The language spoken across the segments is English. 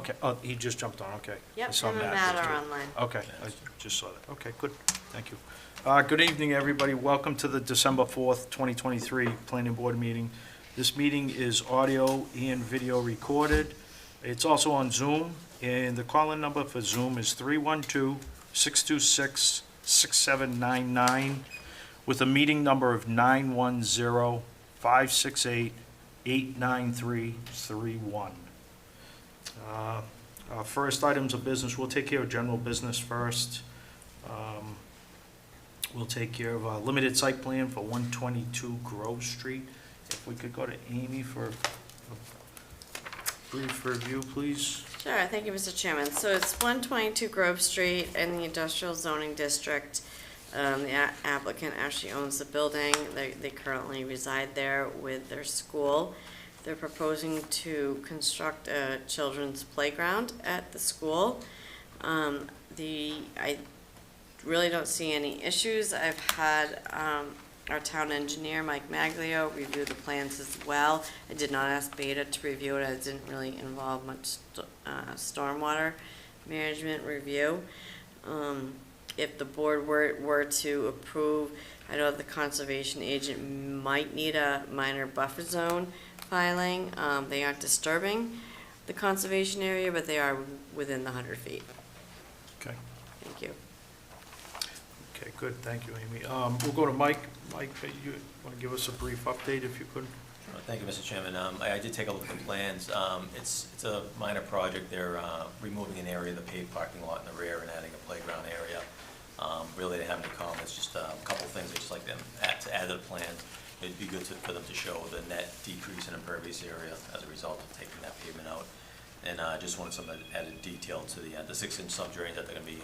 Okay, oh, he just jumped on, okay. I Yep, saw him and Matt Matt too. are online. Okay, I just saw that. Okay, good, thank you. Good evening, everybody. Welcome to the December 4th, 2023 Planning Board meeting. This meeting is audio and video recorded. It's also on Zoom, and the call-in number for Zoom is 312-626-6799 with a meeting number of 910-568-89331. Our first items of business, we'll take care of general business first. We'll take care of a limited site plan for 122 Grove Street. If we could go to Amy for a brief review, please. Sure, thank you, Mr. Chairman. So it's 122 Grove Street in the Industrial Zoning District. The applicant actually owns the building. They currently reside there with their school. They're proposing to construct a children's playground at the school. I really don't see any issues. I've had our town engineer, Mike Maglio, review the plans as well. I did not ask Beta to review it. It didn't really involve much stormwater management review. If the board were to approve, I know the conservation agent might need a minor buffer zone filing. They aren't disturbing the conservation area, but they are within the 100 feet. Okay. Thank you. Okay, good, thank you, Amy. We'll go to Mike. Mike, you want to give us a brief update if you could? Thank you, Mr. Chairman. I did take a look at the plans. It's a minor project. They're removing an area of the paved parking lot in the rear and adding a playground area. Really, they haven't any comments, just a couple things I'd just like them to add to the plans. It'd be good for them to show the net decrease in impervious area as a result of taking that pavement out. And I just wanted some added detail to the 6-inch subdrain that they're going to be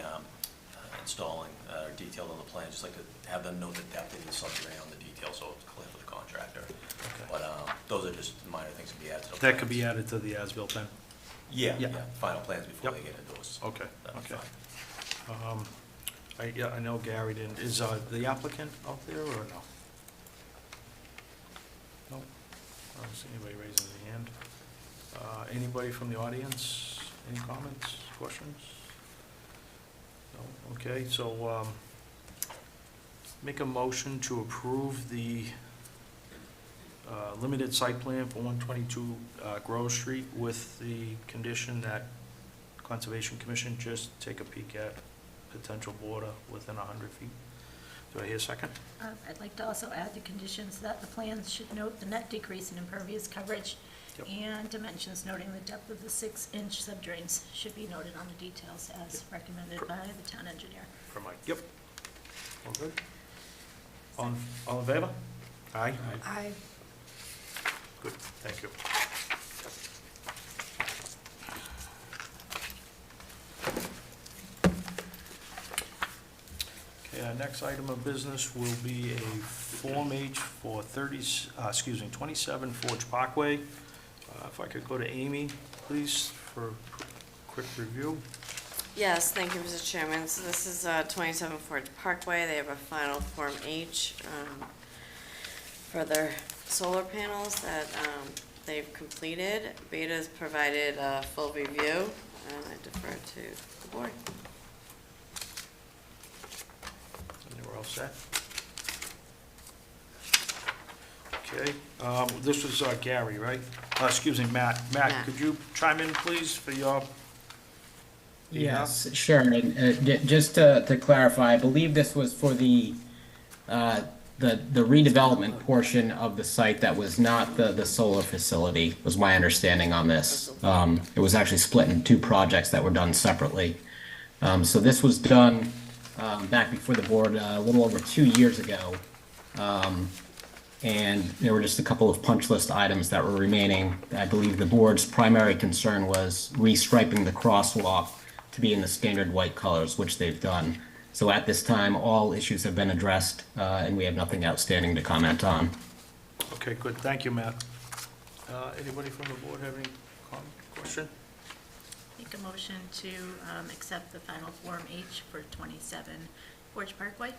installing, detailed on the plan. Just like to have them know the depth of the subdrain on the detail so it's clear for the contractor. Okay. But those are just minor things to be added to the plans. That could be added to the as-built then? Yeah, Yeah. final plans before Yep. they get endorsed. Okay, That'd be okay. fine. I know Gary didn't, is the applicant out there or no? No, I don't see anybody raising their hand. Anybody from the audience, any comments, questions? No, okay, so, make a motion to approve the, limited site plan for 122, Grove Street with the condition that Conservation Commission just take a peek at potential border within 100 feet. Do I hear a second? I'd like to also add the conditions that the plans should note the net decrease in impervious coverage Yep. and dimensions noting the depth of the 6-inch subdrains should be noted on the details as recommended by the town engineer. For Mike, yep. All good? All in favor? Aye? Aye. Good, thank you. Okay, our next item of business will be a Form H for 27 Forge Parkway. If I could go to Amy, please, for a quick review. Yes, thank you, Mr. Chairman. So this is 27 Forge Parkway. They have a final Form H for their solar panels that they've completed. Beta's provided a full review, and I defer to the board. And we're all set? Okay, this was Gary, right? Excuse me, Matt. Matt, could you chime in, please, for your? Yes, sure. And, just to clarify, I believe this was for the redevelopment portion of the site that was not the solar facility, was my understanding on this. It was actually split in two projects that were done separately. So this was done back before the board a little over 2 years ago. And there were just a couple of punch list items that were remaining. I believe the board's primary concern was restriping the crosswalk to be in the standard white colors, which they've done. So at this time, all issues have been addressed, and we have nothing outstanding to comment on. Okay, good, thank you, Matt. Anybody from the board have any question? Make a motion to accept the final Form H for 27 Forge Parkway.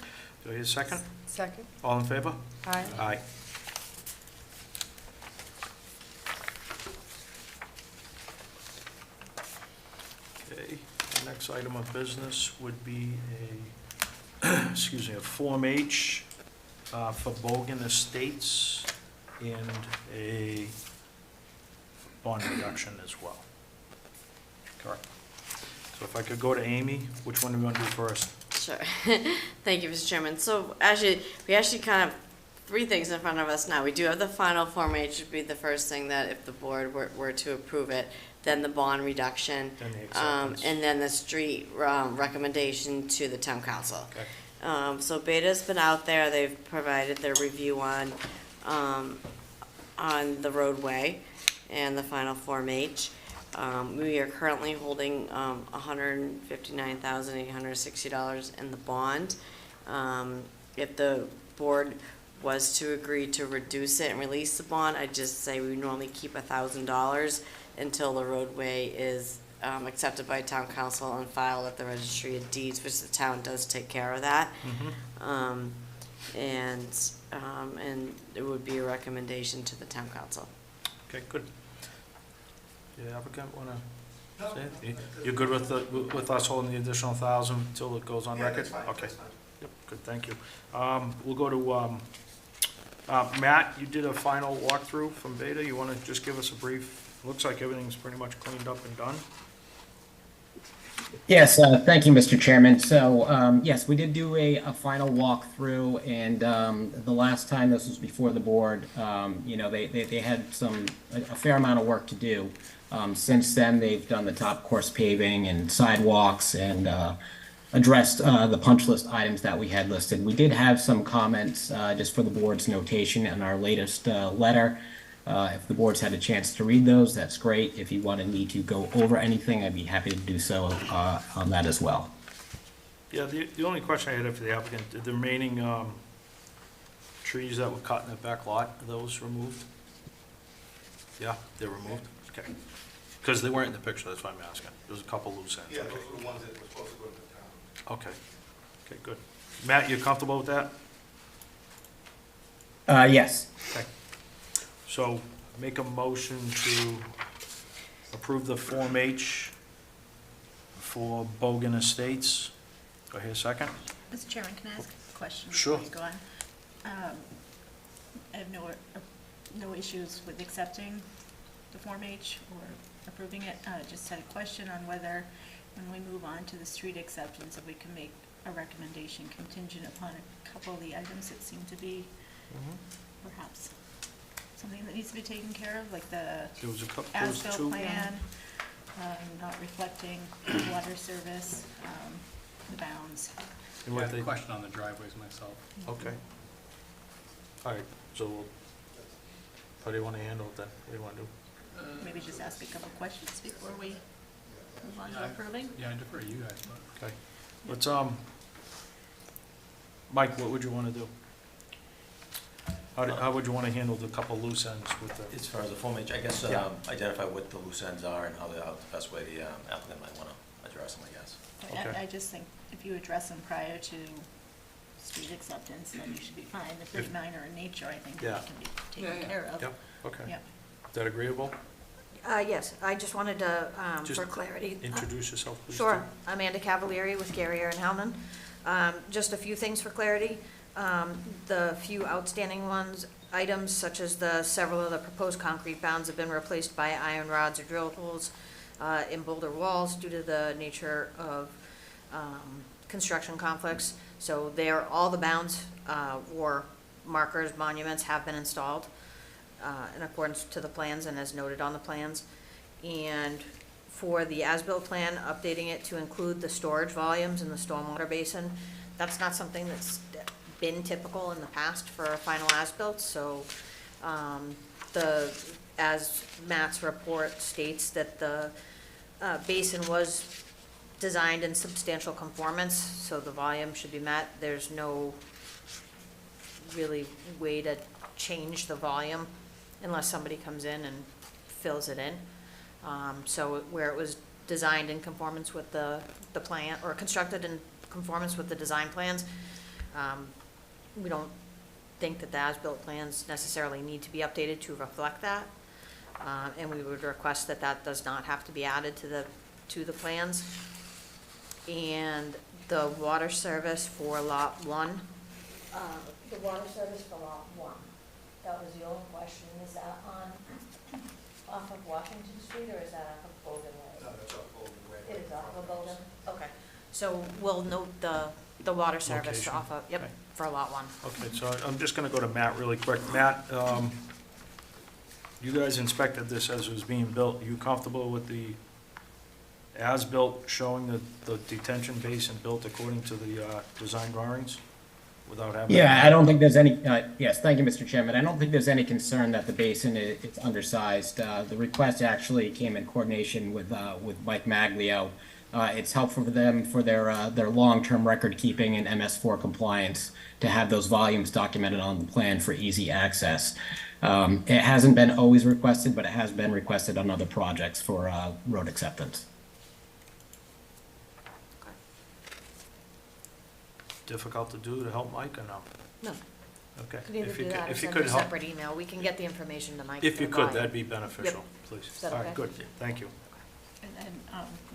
Do I hear a second? Second. All in favor? Aye. Aye. Okay, the next item of business would be a, excuse me, a Form H for Bogan Estates and a bond reduction as well. Correct. So if I could go to Amy, which one do we want to do first? Sure. Thank you, Mr. Chairman. So actually, we actually kind of, three things in front of us now. We do have the final Form H, would be the first thing that if the board were to approve it, then the bond reduction, Then the acceptance. and then the street recommendation to the town council. Okay. So Beta's been out there, they've provided their review on the roadway and the final Form H. We are currently holding $159,860 in the bond. If the board was to agree to reduce it and release the bond, I'd just say we normally keep $1,000 until the roadway is accepted by town council and filed at the registry of deeds, which the town does take care of that. Mhm. And it would be a recommendation to the town council. Okay, good. The applicant want to say it? You're good with us holding the additional 1,000 until it goes on Yeah, record? that's fine, Okay. that's fine. Yep, good, thank you. We'll go to, Matt, you did a final walkthrough from Beta. You want to just give us a brief, looks like everything's pretty much cleaned up and done. Yes, thank you, Mr. Chairman. So, yes, we did do a final walkthrough, and the last time this was before the board, you know, they had a fair amount of work to do. Since then, they've done the top course paving and sidewalks and addressed the punch list items that we had listed. We did have some comments just for the board's notation in our latest letter. If the board's had a chance to read those, that's great. If you wanted me to go over anything, I'd be happy to do so on that as well. Yeah, the only question I had for the applicant, the remaining trees that were cut in the back lot, are those removed? Yeah, they're removed? Okay. Because they weren't in the picture, that's why I'm asking. There was a couple loose ends. Yeah, Okay. those were the ones that were supposed to go to the town. Okay, okay, good. Matt, you comfortable with that? Yes. Okay. So make a motion to approve the Form H for Bogan Estates. Do I hear a second? Mr. Chairman, can I ask a question? Sure. Before you go on? I have no issues with accepting the Form H or approving it. Just had a question on whether, when we move on to the street acceptance, if we can make a recommendation contingent upon a couple of the items that seem to be perhaps something that needs to be taken care of, like the There was a couple, there was as-built two. plan, not reflecting water service, the bounds. And I what had a they- question on the driveways myself. Okay. All right, so how do you want to handle it then? What do you want to do? Maybe just ask a couple questions before we move on to Yeah. approving. Yeah, I defer to you guys, but Okay. Let's, Mike, what would you want to do? How would you want to handle the couple loose ends with the? As far as the Form H, I guess, Yeah. identify what the loose ends are and how the best way the applicant might want to address them, I guess. Okay. I just think if you address them prior to street acceptance, then you should be fine. If they're If- minor in nature, I think Yeah. that can be taken care of. Yep, okay. Yep. Is that agreeable? Yes, I just wanted to, Just for clarity. Introduce yourself, please. Sure, too. Amanda Cavalieri with Garrier and Hellman. Just a few things for clarity. The few outstanding items such as several of the proposed concrete bounds have been replaced by iron rods or drill holes in boulder walls due to the nature of construction conflicts. So all the bounds or markers, monuments have been installed in accordance to the plans and as noted on the plans. And for the as-built plan, updating it to include the storage volumes in the stormwater basin, that's not something that's been typical in the past for final as-built, so as Matt's report states that the basin was designed in substantial conformance, so the volume should be met. There's no really way to change the volume unless somebody comes in and fills it in. So where it was designed in conformance with the plan, or constructed in conformance with the design plans, we don't think that the as-built plans necessarily need to be updated to reflect that. And we would request that that does not have to be added to the to the plans. And the water service for Lot 1. The water service for Lot 1, that was the only question. Is that off of Washington Street, or is that off of Bogan Way? No, that's up Golden Way. It is off of Bogan? Okay. So we'll note the water service Location. off of, yep, Okay. for Lot 1. Okay, so I'm just gonna go to Matt really quick. Matt, you guys inspected this as it was being built. You comfortable with the as-built showing the detention basin built according to the design drawings? Without having? Yeah, I don't think there's any, yes, thank you, Mr. Chairman. I don't think there's any concern that the basin is undersized. The request actually came in coordination with Mike Maglio. It's helpful for them for their long-term record keeping and MS4 compliance to have those volumes documented on the plan for easy access. It hasn't been always requested, but it has been requested on other projects for road acceptance. Difficult to do to help Mike or no? No, Okay. could either If you do could- that or if you send could a help- separate email. We can get the information to Mike. If you through could, Maya. that'd be beneficial, please. that All right, okay? good, thank you. And then,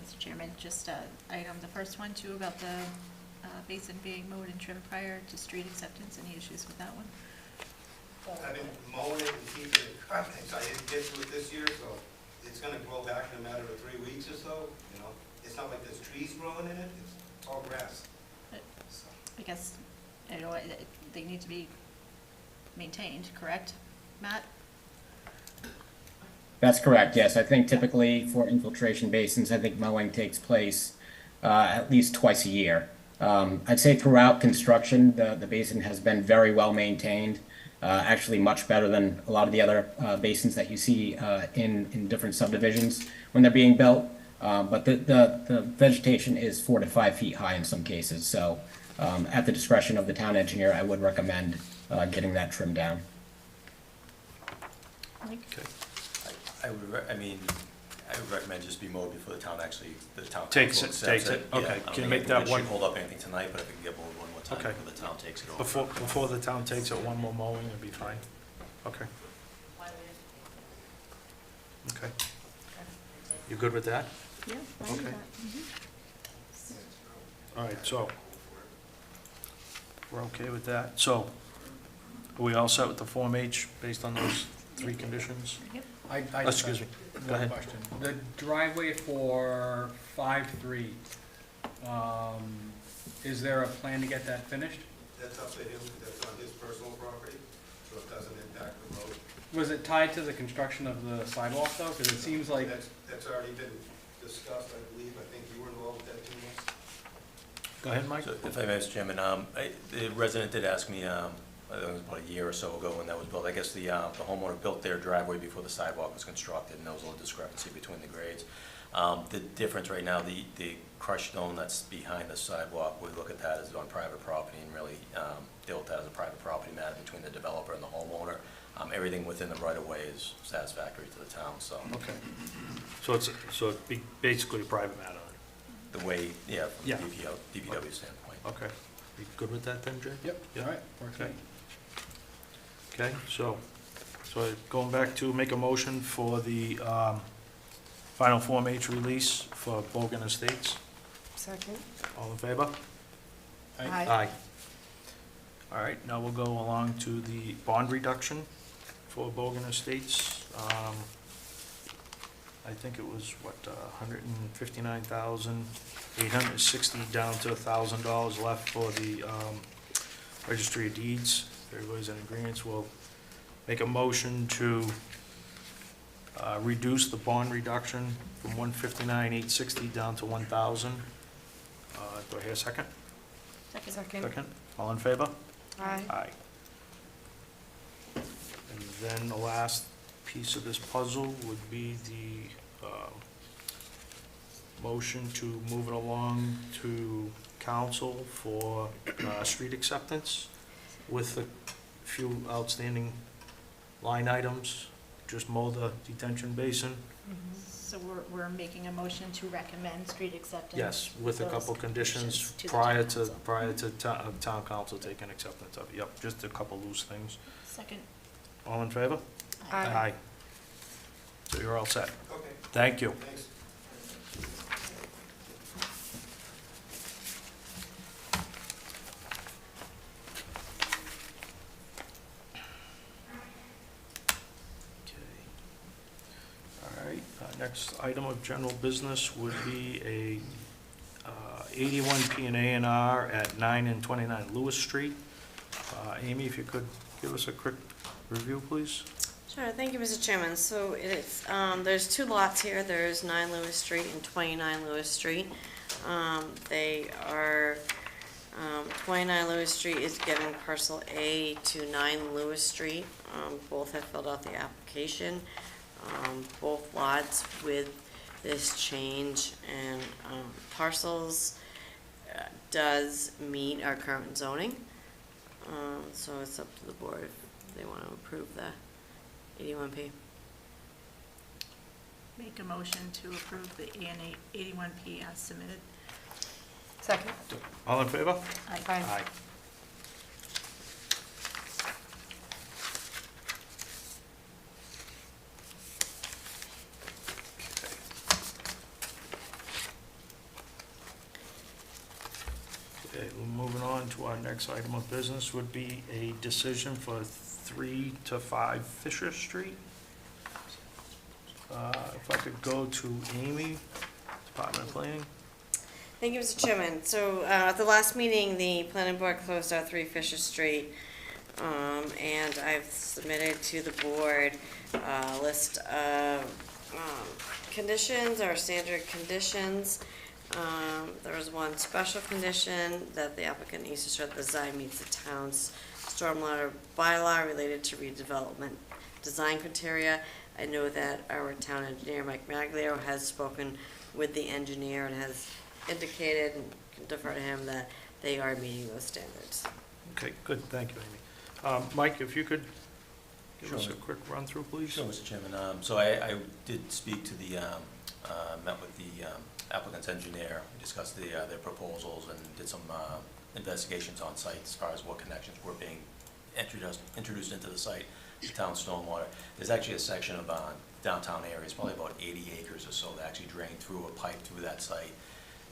Mr. Chairman, just item, the first one too, about the basin being mowed and trimmed prior to street acceptance. Any issues with that one? I've been mowing it and keeping it cut, so I didn't get to it this year, so it's gonna grow back in a matter of 3 weeks or so, you know? It's not like there's trees growing in it, it's all grass. So, I guess, you know, they need to be maintained, correct, Matt? That's correct, yes. I think typically for infiltration basins, I think mowing takes place at least twice a year. I'd say throughout construction, the basin has been very well maintained, actually much better than a lot of the other basins that you see in different subdivisions when they're being built. But the vegetation is 4 to 5 feet high in some cases, so at the discretion of the town engineer, I would recommend getting that trimmed down. Okay. I would recommend just be mowed before the town Takes council it, accepts takes it. Okay. Yeah, Can you I make mean, that it one- shouldn't hold up anything tonight, but if we can get mowed one more time Okay. before the town takes it over. Before the town takes it, one more mowing would be fine. Okay. Okay. You good with that? Yeah. Okay. All right, so, we're okay with that. So, are we all set with the Form H based on those 3 conditions? I Excuse me. Go ahead. Question. The driveway for 5-3, is there a plan to get that finished? That's up to him, that's on his personal property, so it doesn't impact the road. Was it tied to the construction of the sidewalk though? Because it seems like, That's already been discussed, I believe, I think you were involved with that too, Nick? Go ahead, Mike. So if I may, Mr. Chairman, the resident did ask me, I think it was about a year or so ago when that was built. I guess the homeowner built their driveway before the sidewalk was constructed, and there was a little discrepancy between the grades. The difference right now, the crushed stone that's behind the sidewalk, we look at that as on private property and really deal with that as a private property matter between the developer and the homeowner. Everything within the right-of-way is satisfactory to the town, so Okay. So it'd be basically a private matter. the way, yeah, from Yeah. the DPW standpoint. Okay. You good with that then, Jay? yep, Yeah. all right, works for Okay. me. Okay, so going back to make a motion for the final Form H release for Bogan Estates. Second. All in favor? Aye. All right, now we'll go along to the bond reduction for Bogan Estates. I think it was, what, $159,860 down to $1,000 left for the Registry of Deeds. If everybody's in agreement, we'll make a motion to reduce the bond reduction from $159,860 down to $1,000. Do I hear a second? Second. All in favor? Aye. Aye. And then the last piece of this puzzle would be the motion to move it along to council for street acceptance with a few outstanding line items. Just mow the detention basin. So we're making a motion to recommend street acceptance? Yes, with a Those couple conditions to the prior town to, council. prior to town council taking acceptance of it. Yep, just a couple loose things. Second. All in favor? Aye. So you're all set. Okay, Thank you. thanks. Next item of general business would be a 81 P and A&R at 9 and 29 Lewis Street. Amy, if you could give us a quick review, please? Sure, thank you, Mr. Chairman. So it is, there's two lots here. There's 9 Lewis Street and 29 Lewis Street. They are, 29 Lewis Street is giving parcel A to 9 Lewis Street. Both have filled out the application. Both lots with this change and parcels does meet our current zoning. So it's up to the board if they want to approve the 81P. Make a motion to approve the ANA 81P as submitted. Second. All in favor? Aye. Aye. Okay, moving on to our next item of business would be a decision for 3 to 5 Fisher Street. If I could go to Amy, Department of Planning. Thank you, Mr. Chairman. So at the last meeting, the planning board closed out 3 Fisher Street, and I've submitted to the board a list of conditions, or standard conditions. There was one special condition that the applicant needs to show that the design meets the town's stormwater bylaw related to redevelopment design criteria. I know that our town engineer, Mike Maglio, has spoken with the engineer and has indicated, and defer to him, that they are meeting those standards. Okay, good, thank you, Amy. Mike, if you could give us a Sure. quick run-through, please? Sure, Mr. Chairman. So I did speak to the, met with the applicant's engineer, we discussed their proposals and did some investigations on site as far as what connections were being introduced into the site, the town stormwater. There's actually a section of downtown areas, probably about 80 acres or so, that actually drain through a pipe through that site.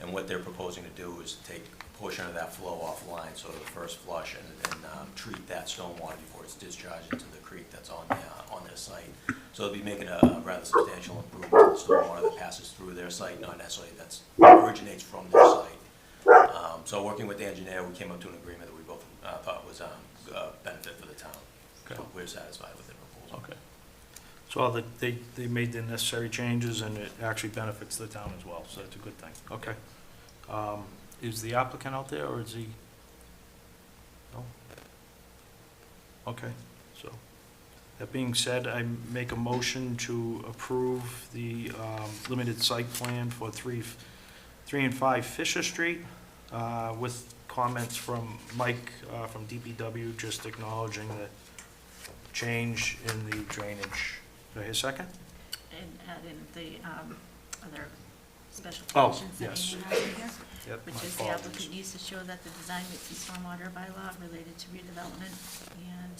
And what they're proposing to do is take a portion of that flow offline, so the first flush, and treat that stormwater before it's discharged into the creek that's on their site. So they'll be making a rather substantial improvement to the stormwater that passes through their site, not necessarily that originates from their site. So working with the engineer, we came up to an agreement that we both thought was a benefit for the town. Okay. So we're satisfied with the proposal. Okay. So they made the necessary changes, and it actually benefits the town as well, so that's a good thing. Okay. Is the applicant out there, or is he? No? Okay, so, that being said, I make a motion to approve the limited site plan for 3 and 5 Fisher Street, with comments from Mike from DPW, just acknowledging the change in the drainage. Do I hear a second? And add in the other special Oh, conditions that yes. Amy has in here, Yep, which my is the apologies. applicant needs to show that the design meets the stormwater bylaw related to redevelopment, and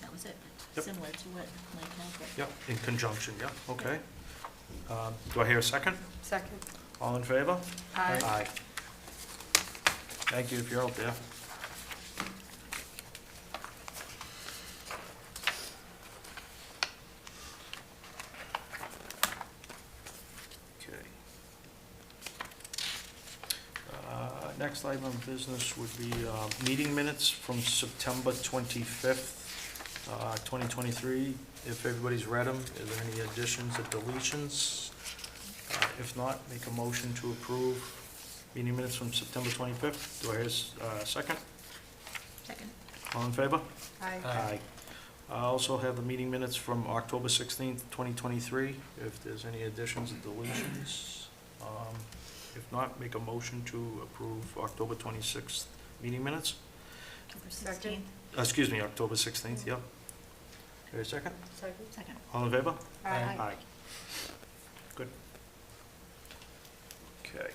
that was it. Yep. Similar to what Mike had. but- Yep, in conjunction, yep, okay. Do I hear a second? Second. All in favor? Aye. Aye. Thank you if you're out there. Okay. Next item of business would be meeting minutes from September 25th, 2023. If everybody's read them, is there any additions or deletions? If not, make a motion to approve meeting minutes from September 25th. Do I hear a second? Second. All in favor? Aye. I also have the meeting minutes from October 16th, 2023, if there's any additions or deletions. If not, make a motion to approve October 26th meeting minutes. October Second. 16th. Excuse me, October 16th, yep. Hear a second? Second. All in favor? Aye. Good. Okay.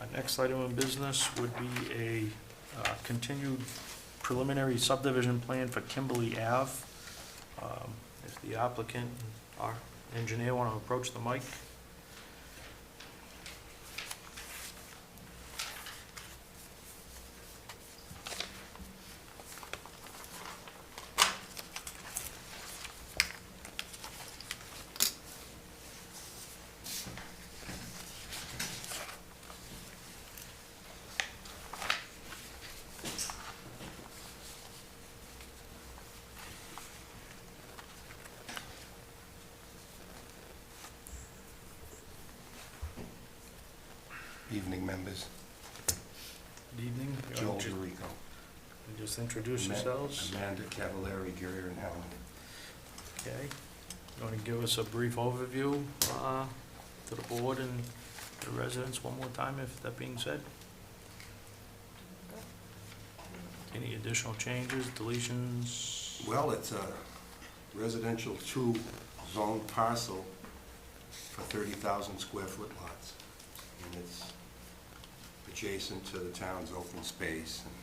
Our next item of business would be a continued preliminary subdivision plan for Kimberly Ave. If the applicant, and our engineer, want to approach the mic. Evening, members. Good evening. Joel Just- Dorico. Just introduce yourselves. Amanda Cavallari, Guerrier and Helen. Okay. You want to give us a brief overview to the board and the residents one more time, if that being said? Any additional changes, deletions? Well, it's a residential two-zone parcel for 30,000 square foot lots. And it's adjacent to the town's open space. And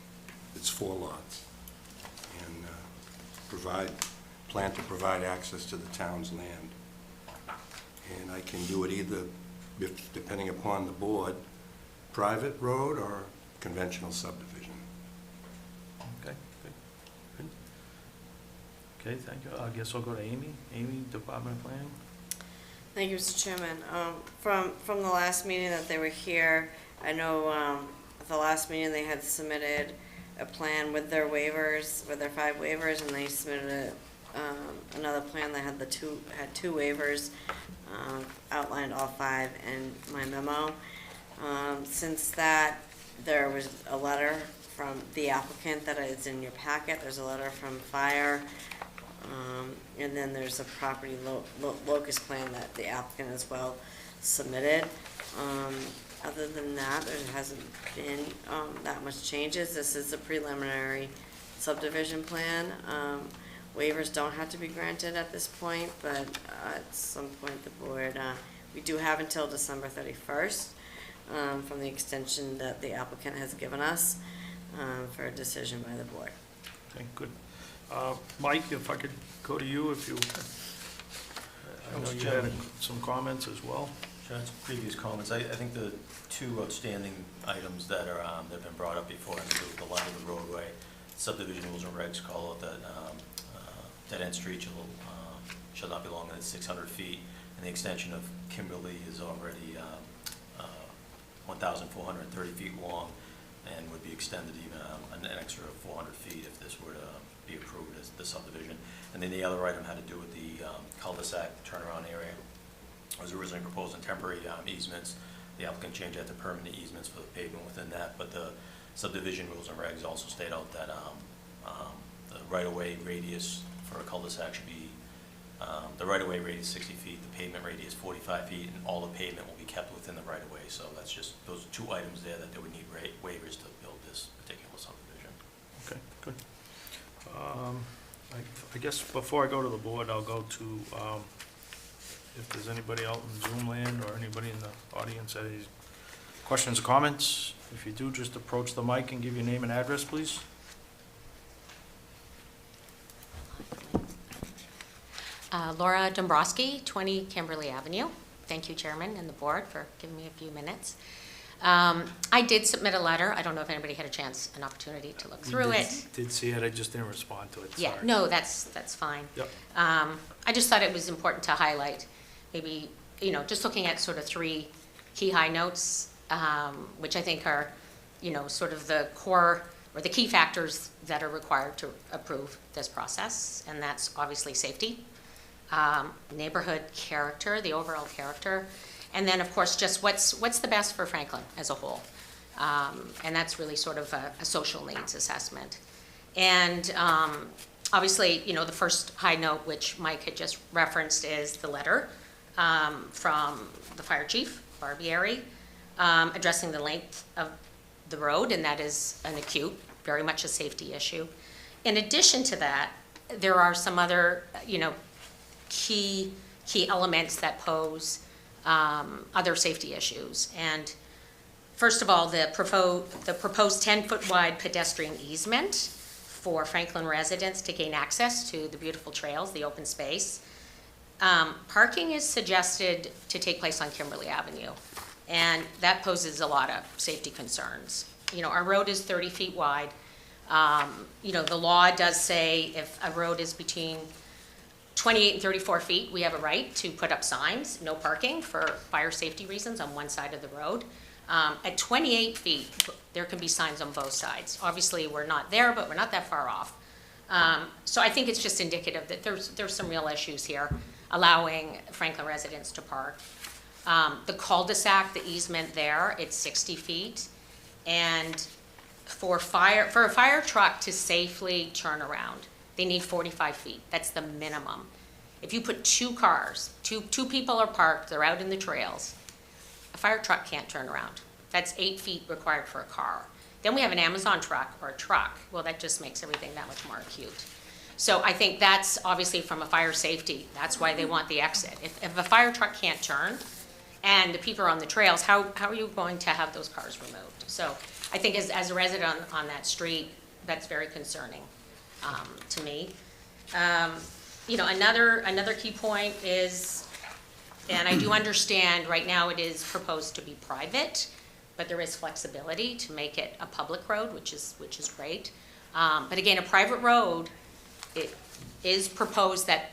it's 4 lots. And plan to provide access to the town's land. And I can do it either, depending upon the board, private road or conventional subdivision. Okay, good. Good. Okay, thank you. I guess I'll go to Amy. Amy, Department of Planning. Thank you, Mr. Chairman. From the last meeting that they were here, I know at the last meeting they had submitted a plan with their waivers, with their 5 waivers, and they submitted another plan that had two waivers, outlined all 5 in my memo. Since that, there was a letter from the applicant that is in your packet. There's a letter from fire. And then there's a property locus plan that the applicant as well submitted. Other than that, there hasn't been that much changes. This is a preliminary subdivision plan. Waivers don't have to be granted at this point, but at some point the board, we do have until December 31st from the extension that the applicant has given us for a decision by the board. Okay, good. Mike, if I could go to you, if you, I know you had some comments as well. Sure, that's previous comments. I think the 2 outstanding items that are, that have been brought up before, and the line of the roadway, subdivision rules and regs call it that dead-end street shall not be longer than 600 feet, and the extension of Kimberly is already 1,430 feet long, and would be extended even an extra 400 feet if this were to be approved as the subdivision. And then the other item had to do with the cul-de-sac turnaround area. It was originally proposed in temporary easements. The applicant changed that to permanent easements for the pavement within that, but the subdivision rules and regs also state out that the right-of-way radius for a cul-de-sac should be, the right-of-way radius 60 feet, the pavement radius 45 feet, and all the pavement will be kept within the right-of-way. So that's just, those are 2 items there that they would need waivers to build this particular subdivision. Okay, good. I guess before I go to the board, I'll go to, if there's anybody out in Zoom land or anybody in the audience that has questions or comments. If you do, just approach the mic and give your name and address, please. Laura Dombrowski, 20 Kimberly Avenue. Thank you, Chairman and the board, for giving me a few minutes. I did submit a letter. I don't know if anybody had an opportunity to look through it. Did see it, I just didn't respond to it, Yeah, sorry. no, that's fine. Yep. I just thought it was important to highlight, maybe, just looking at sort of 3 key high notes, which I think are, sort of the core or the key factors that are required to approve this process, and that's obviously safety, neighborhood character, the overall character, and then, of course, just what's the best for Franklin as a whole. And that's really sort of a social needs assessment. And obviously, the first high note, which Mike had just referenced, is the letter from the fire chief, Barbieri, addressing the length of the road, and that is an acute, very much a safety issue. In addition to that, there are some other, key elements that pose other safety issues. And first of all, the proposed 10-foot wide pedestrian easement for Franklin residents to gain access to the beautiful trails, the open space. Parking is suggested to take place on Kimberly Avenue, and that poses a lot of safety concerns. Our road is 30 feet wide. The law does say if a road is between 28 and 34 feet, we have a right to put up signs, no parking for fire safety reasons on one side of the road. At 28 feet, there can be signs on both sides. Obviously, we're not there, but we're not that far off. So I think it's just indicative that there's some real issues here allowing Franklin residents to park. The cul-de-sac, the easement there, it's 60 feet. And for a fire truck to safely turn around, they need 45 feet. That's the minimum. If you put two cars, two people are parked, they're out in the trails, a fire truck can't turn around. That's 8 feet required for a car. Then we have an Amazon truck or a truck. Well, that just makes everything that much more acute. So I think that's obviously from a fire safety, that's why they want the exit. If a fire truck can't turn and the people are on the trails, how are you going to have those cars removed? So I think as a resident on that street, that's very concerning to me. You know, another key point is, and I do understand right now it is proposed to be private, but there is flexibility to make it a public road, which is great. But again, a private road, it is proposed that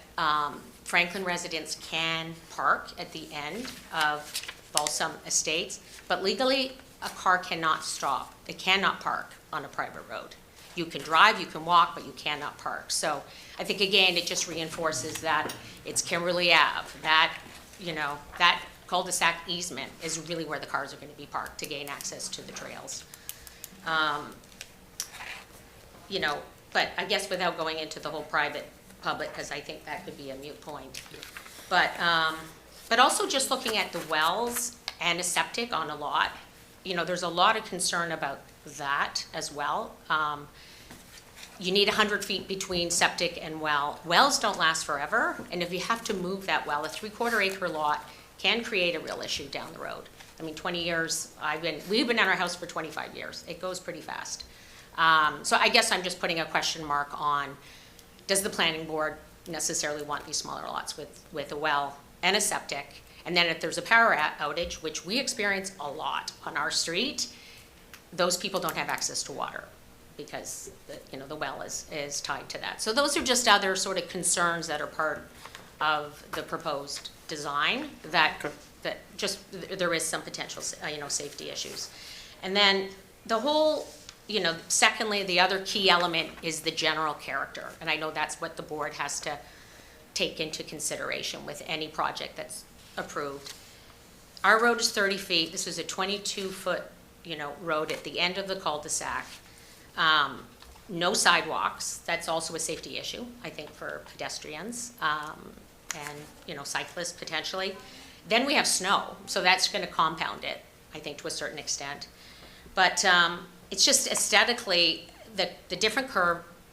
Franklin residents can park at the end of Balsam Estates, but legally, a car cannot stop. It cannot park on a private road. You can drive, you can walk, but you cannot park. So I think, again, it just reinforces that it's Kimberly Ave, that, you know, that cul-de-sac easement is really where the cars are going to be parked to gain access to the trails. You know, but I guess without going into the whole private public, because I think that could be a moot point. But also just looking at the wells and a septic on a lot, you know, there's a lot of concern about that as well. You need 100 feet between septic and well. Wells don't last forever, and if you have to move that well, a 3/4 acre lot can create a real issue down the road. I mean, 20 years, we've been in our house for 25 years. It goes pretty fast. So I guess I'm just putting a question mark on, does the planning board necessarily want these smaller lots with a well and a septic? And then if there's a power outage, which we experience a lot on our street, those people don't have access to water because the well is tied to that. So those are just other sort of concerns that are part of the proposed design that just, there is some potential, safety issues. And then the whole, secondly, the other key element is the general character. And I know that's what the board has to take into consideration with any project that's approved. Our road is 30 feet. This is a 22-foot, road at the end of the cul-de-sac. No sidewalks. That's also a safety issue, I think, for pedestrians and, cyclists potentially. Then we have snow, so that's going to compound it, I think, to a certain extent. But it's just aesthetically, the different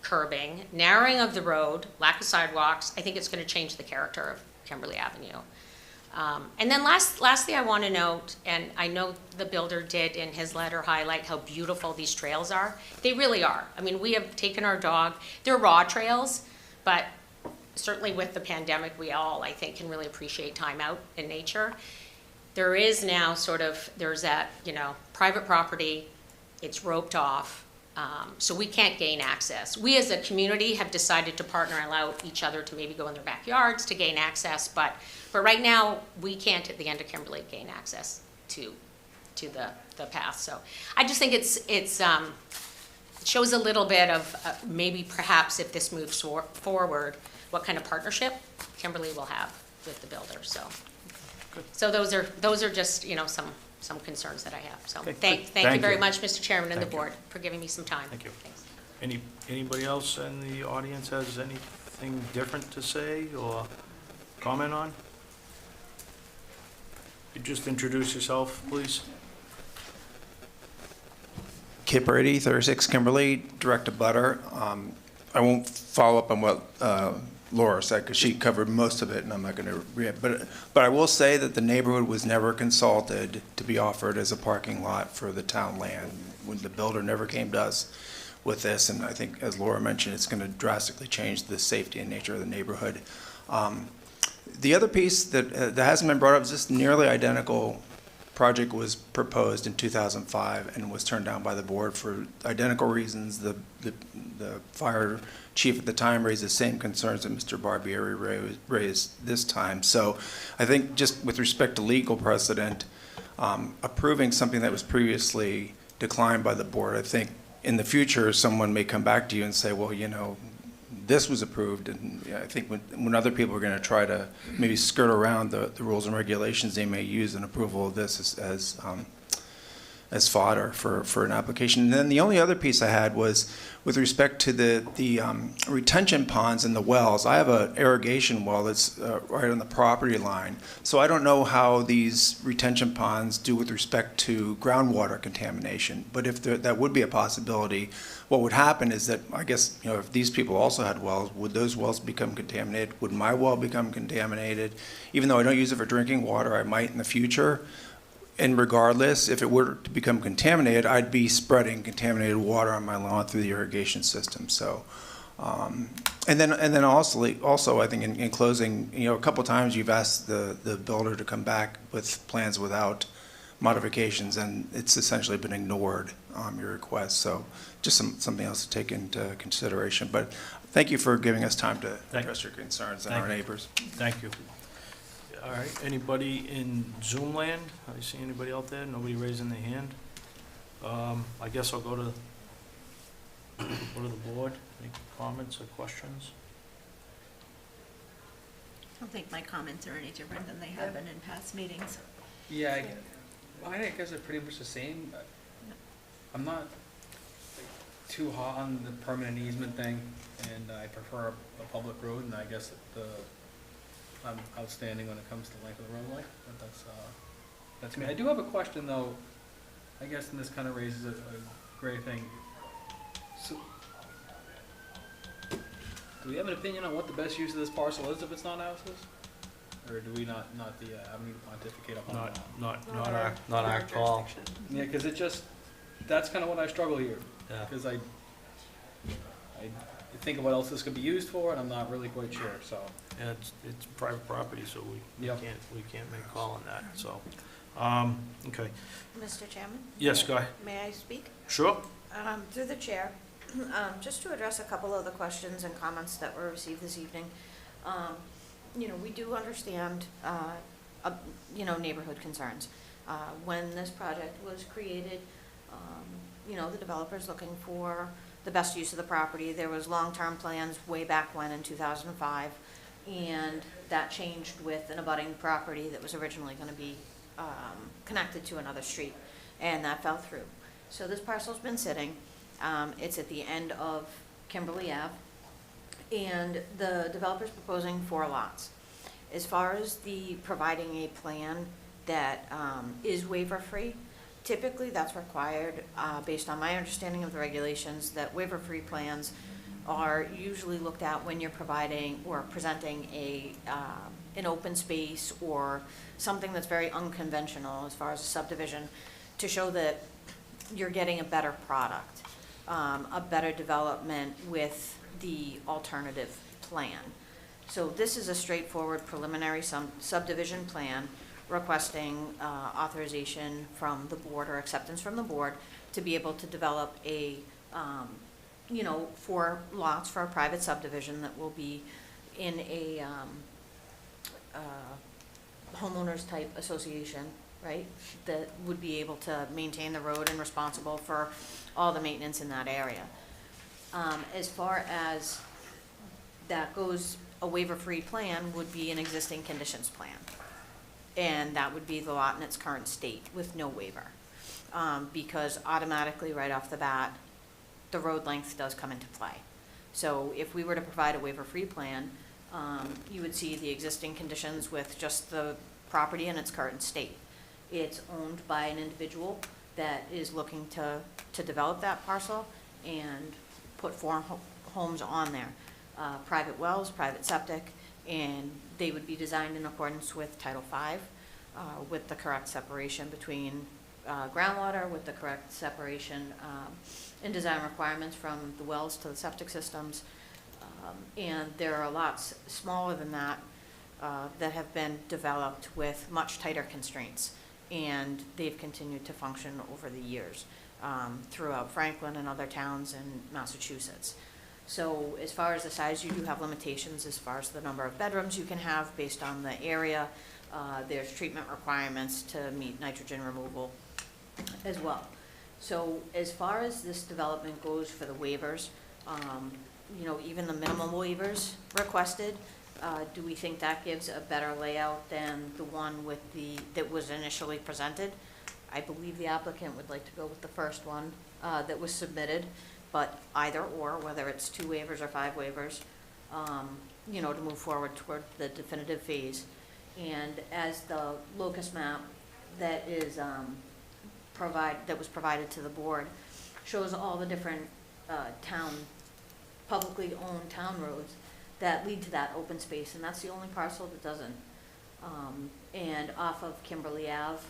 curbing, narrowing of the road, lack of sidewalks, I think it's going to change the character of Kimberly Avenue. And then lastly, I want to note, and I know the builder did in his letter highlight how beautiful these trails are. They really are. I mean, we have taken our dog. They're raw trails, but certainly with the pandemic, we all, I think, can really appreciate time out in nature. There is now there's that, private property, it's roped off, so we can't gain access. We as a community have decided to partner and allow each other to maybe go in their backyards to gain access, but right now, we can't at the end of Kimberly gain access to the path. So I just think it shows a little bit of maybe perhaps if this moves forward, what kind of partnership Kimberly will have with the builder. So those are just some concerns that I have. So Okay, thank good. you very much, Mr. Chairman and the Thank you. board, for giving me some time. Thank you. Thanks. Anybody else in the audience has anything different to say or comment on? Could you just introduce yourself, please? Kip Brady, 36 Kimberly, direct to Butter. I won't follow up on what Laura said because she covered most of it, and I'm not going to read. But I will say that the neighborhood was never consulted to be offered as a parking lot for the town land. When the builder never came to us with this, and I think, as Laura mentioned, it's going to drastically change the safety and nature of the neighborhood. The other piece that hasn't been brought up is this nearly identical project was proposed in 2005 and was turned down by the board for identical reasons. The fire chief at the time raised the same concerns that Mr. Barbieri raised this time. So I think just with respect to legal precedent, approving something that was previously declined by the board, I think in the future someone may come back to you and say, well, this was approved, and I think when other people are going to try to maybe skirt around the rules and regulations, they may use an approval of this as fodder for an application. And then the only other piece I had was with respect to the retention ponds and the wells. I have an irrigation well that's right on the property line, so I don't know how these retention ponds do with respect to groundwater contamination. But if that would be a possibility, what would happen is that, I guess, if these people also had wells, would those wells become contaminated? Would my well become contaminated? Even though I don't use it for drinking water, I might in the future. And regardless, if it were to become contaminated, I'd be spreading contaminated water on my lawn through the irrigation system. So, and then also I think in closing, a couple times you've asked the builder to come back with plans without modifications, and it's essentially been ignored, your request. So just something else to take into consideration. But thank you for giving us time to address your concerns and our neighbors. Thank you. All right, anybody in Zoom land? I see anybody out there? Nobody raising their hand? I guess I'll go to the board. Any comments or questions? I don't think my comments are any different than they have been in past meetings. Yeah, I guess it's pretty much the same. I'm not too hot on the permanent easement thing, and I prefer a public road, and I guess I'm outstanding when it comes to length of the roadway, but that's me. I do have a question though, I guess, and this kind of raises a great thing. So, do we have an opinion on what the best use of this parcel is if it's not houses? Or do we not the avenue to pontificate upon that? Not our call. Yeah, because that's kind of what I struggle here. Yeah. Because I think of what else this could be used for, and I'm not really quite sure, so. Yeah, it's private property, so we Yep. can't make a call on that, so. Okay. Mr. Chairman? Yes, go ahead. May I speak? Sure? Through the chair, just to address a couple of the questions and comments that were received this evening. We do understand, neighborhood concerns. When this project was created, the developer's looking for the best use of the property. There was long-term plans way back when in 2005, and that changed with an abutting property that was originally going to be connected to another street, and that fell through. So this parcel's been sitting. It's at the end of Kimberly Ave, and the developer's proposing 4 lots. As far as the providing a plan that is waiver-free, typically that's required based on my understanding of the regulations, that waiver-free plans are usually looked at when you're providing or presenting an open space or something that's very unconventional as far as a subdivision, to show that you're getting a better product, a better development with the alternative plan. So this is a straightforward preliminary subdivision plan requesting authorization from the board or acceptance from the board to be able to develop a 4 lots for a private subdivision that will be in a homeowners type association, right? That would be able to maintain the road and responsible for all the maintenance in that area. As far as that goes, a waiver-free plan would be an existing conditions plan. And that would be the lot in its current state with no waiver. Because automatically, right off the bat, the road length does come into play. So if we were to provide a waiver-free plan, you would see the existing conditions with just the property in its current state. It's owned by an individual that is looking to develop that parcel and put 4 homes on there. Private wells, private septic, and they would be designed in accordance with Title V, with the correct separation between groundwater, with the correct separation and design requirements from the wells to the septic systems. And there are lots smaller than that that have been developed with much tighter constraints, and they've continued to function over the years throughout Franklin and other towns in Massachusetts. So as far as the size, you do have limitations as far as the number of bedrooms you can have based on the area. There's treatment requirements to meet nitrogen removal as well. So as far as this development goes for the waivers, even the minimum waivers requested. Do we think that gives a better layout than the one that was initially presented? I believe the applicant would like to go with the first one that was submitted, but either or, whether it's 2 waivers or 5 waivers, to move forward toward the definitive phase. And as the locus map that is that was provided to the board shows all the different publicly owned town roads that lead to that open space, and that's the only parcel that doesn't. And off of Kimberly Ave,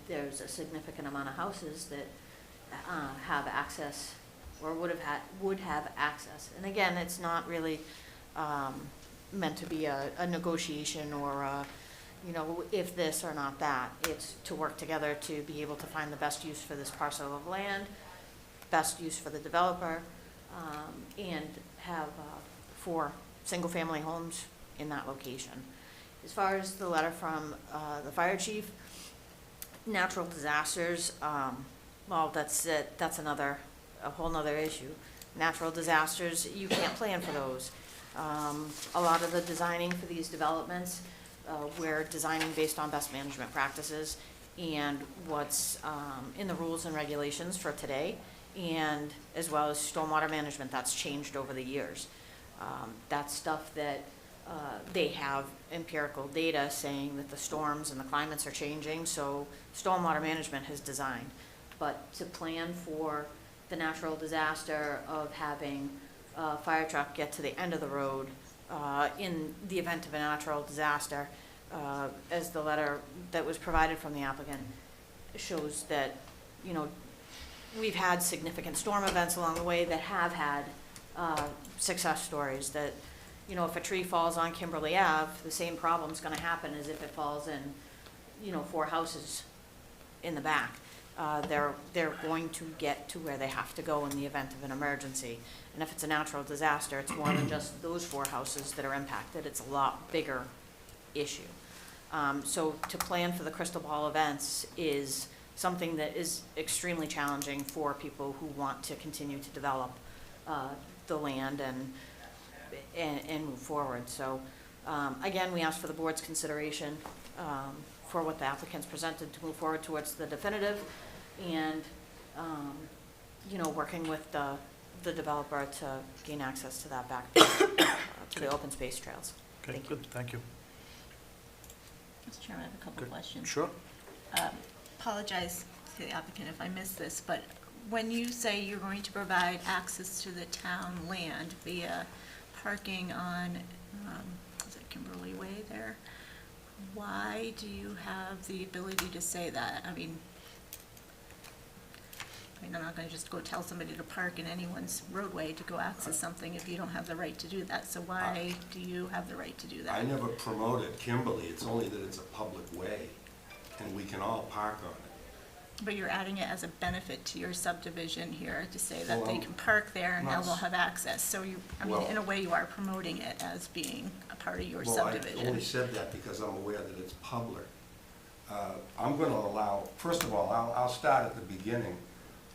there's a significant amount of houses that have access, or would have access. And again, it's not really meant to be a negotiation or if this or not that. It's to work together to be able to find the best use for this parcel of land, best use for the developer, and have 4 single-family homes in that location. As far as the letter from the fire chief, natural disasters, well, that's a whole nother issue. Natural disasters, you can't plan for those. A lot of the designing for these developments, we're designing based on best management practices and what's in the rules and regulations for today, and as well as stormwater management. That's changed over the years. That's stuff that they have empirical data saying that the storms and the climates are changing, so stormwater management has designed. But to plan for the natural disaster of having a fire truck get to the end of the road in the event of a natural disaster, as the letter that was provided from the applicant shows that, we've had significant storm events along the way that have had success stories that, if a tree falls on Kimberly Ave, the same problem's gonna happen as if it falls in, 4 houses in the back. They're going to get to where they have to go in the event of an emergency. And if it's a natural disaster, it's more than just those 4 houses that are impacted. It's a lot bigger issue. So to plan for the crystal ball events is something that is extremely challenging for people who want to continue to develop the land and move forward. So again, we ask for the board's consideration for what the applicants presented to move forward towards the definitive, and working with the developer to gain access to that back to the open space trails. Okay, Thank you. good, thank you. Mr. Chairman, I have a couple Good. questions. Sure. Apologize to the applicant if I missed this, but when you say you're going to provide access to the town land via parking on, is it Kimberly Way there? Why do you have the ability to say that? I mean, I'm not gonna just go tell somebody to park in anyone's roadway to go access something if you don't have the right to do that. So why do you have the right to do that? I never promoted Kimberly, it's only that it's a public way, and we can all park on it. But you're adding it as a benefit to your subdivision here to say that Well, they can park there and now not they'll s- have access. So Well- in a way, you are promoting it as being a part of your Well, I subdivision. only said that because I'm aware that it's public. I'm gonna allow, first of all, I'll start at the beginning.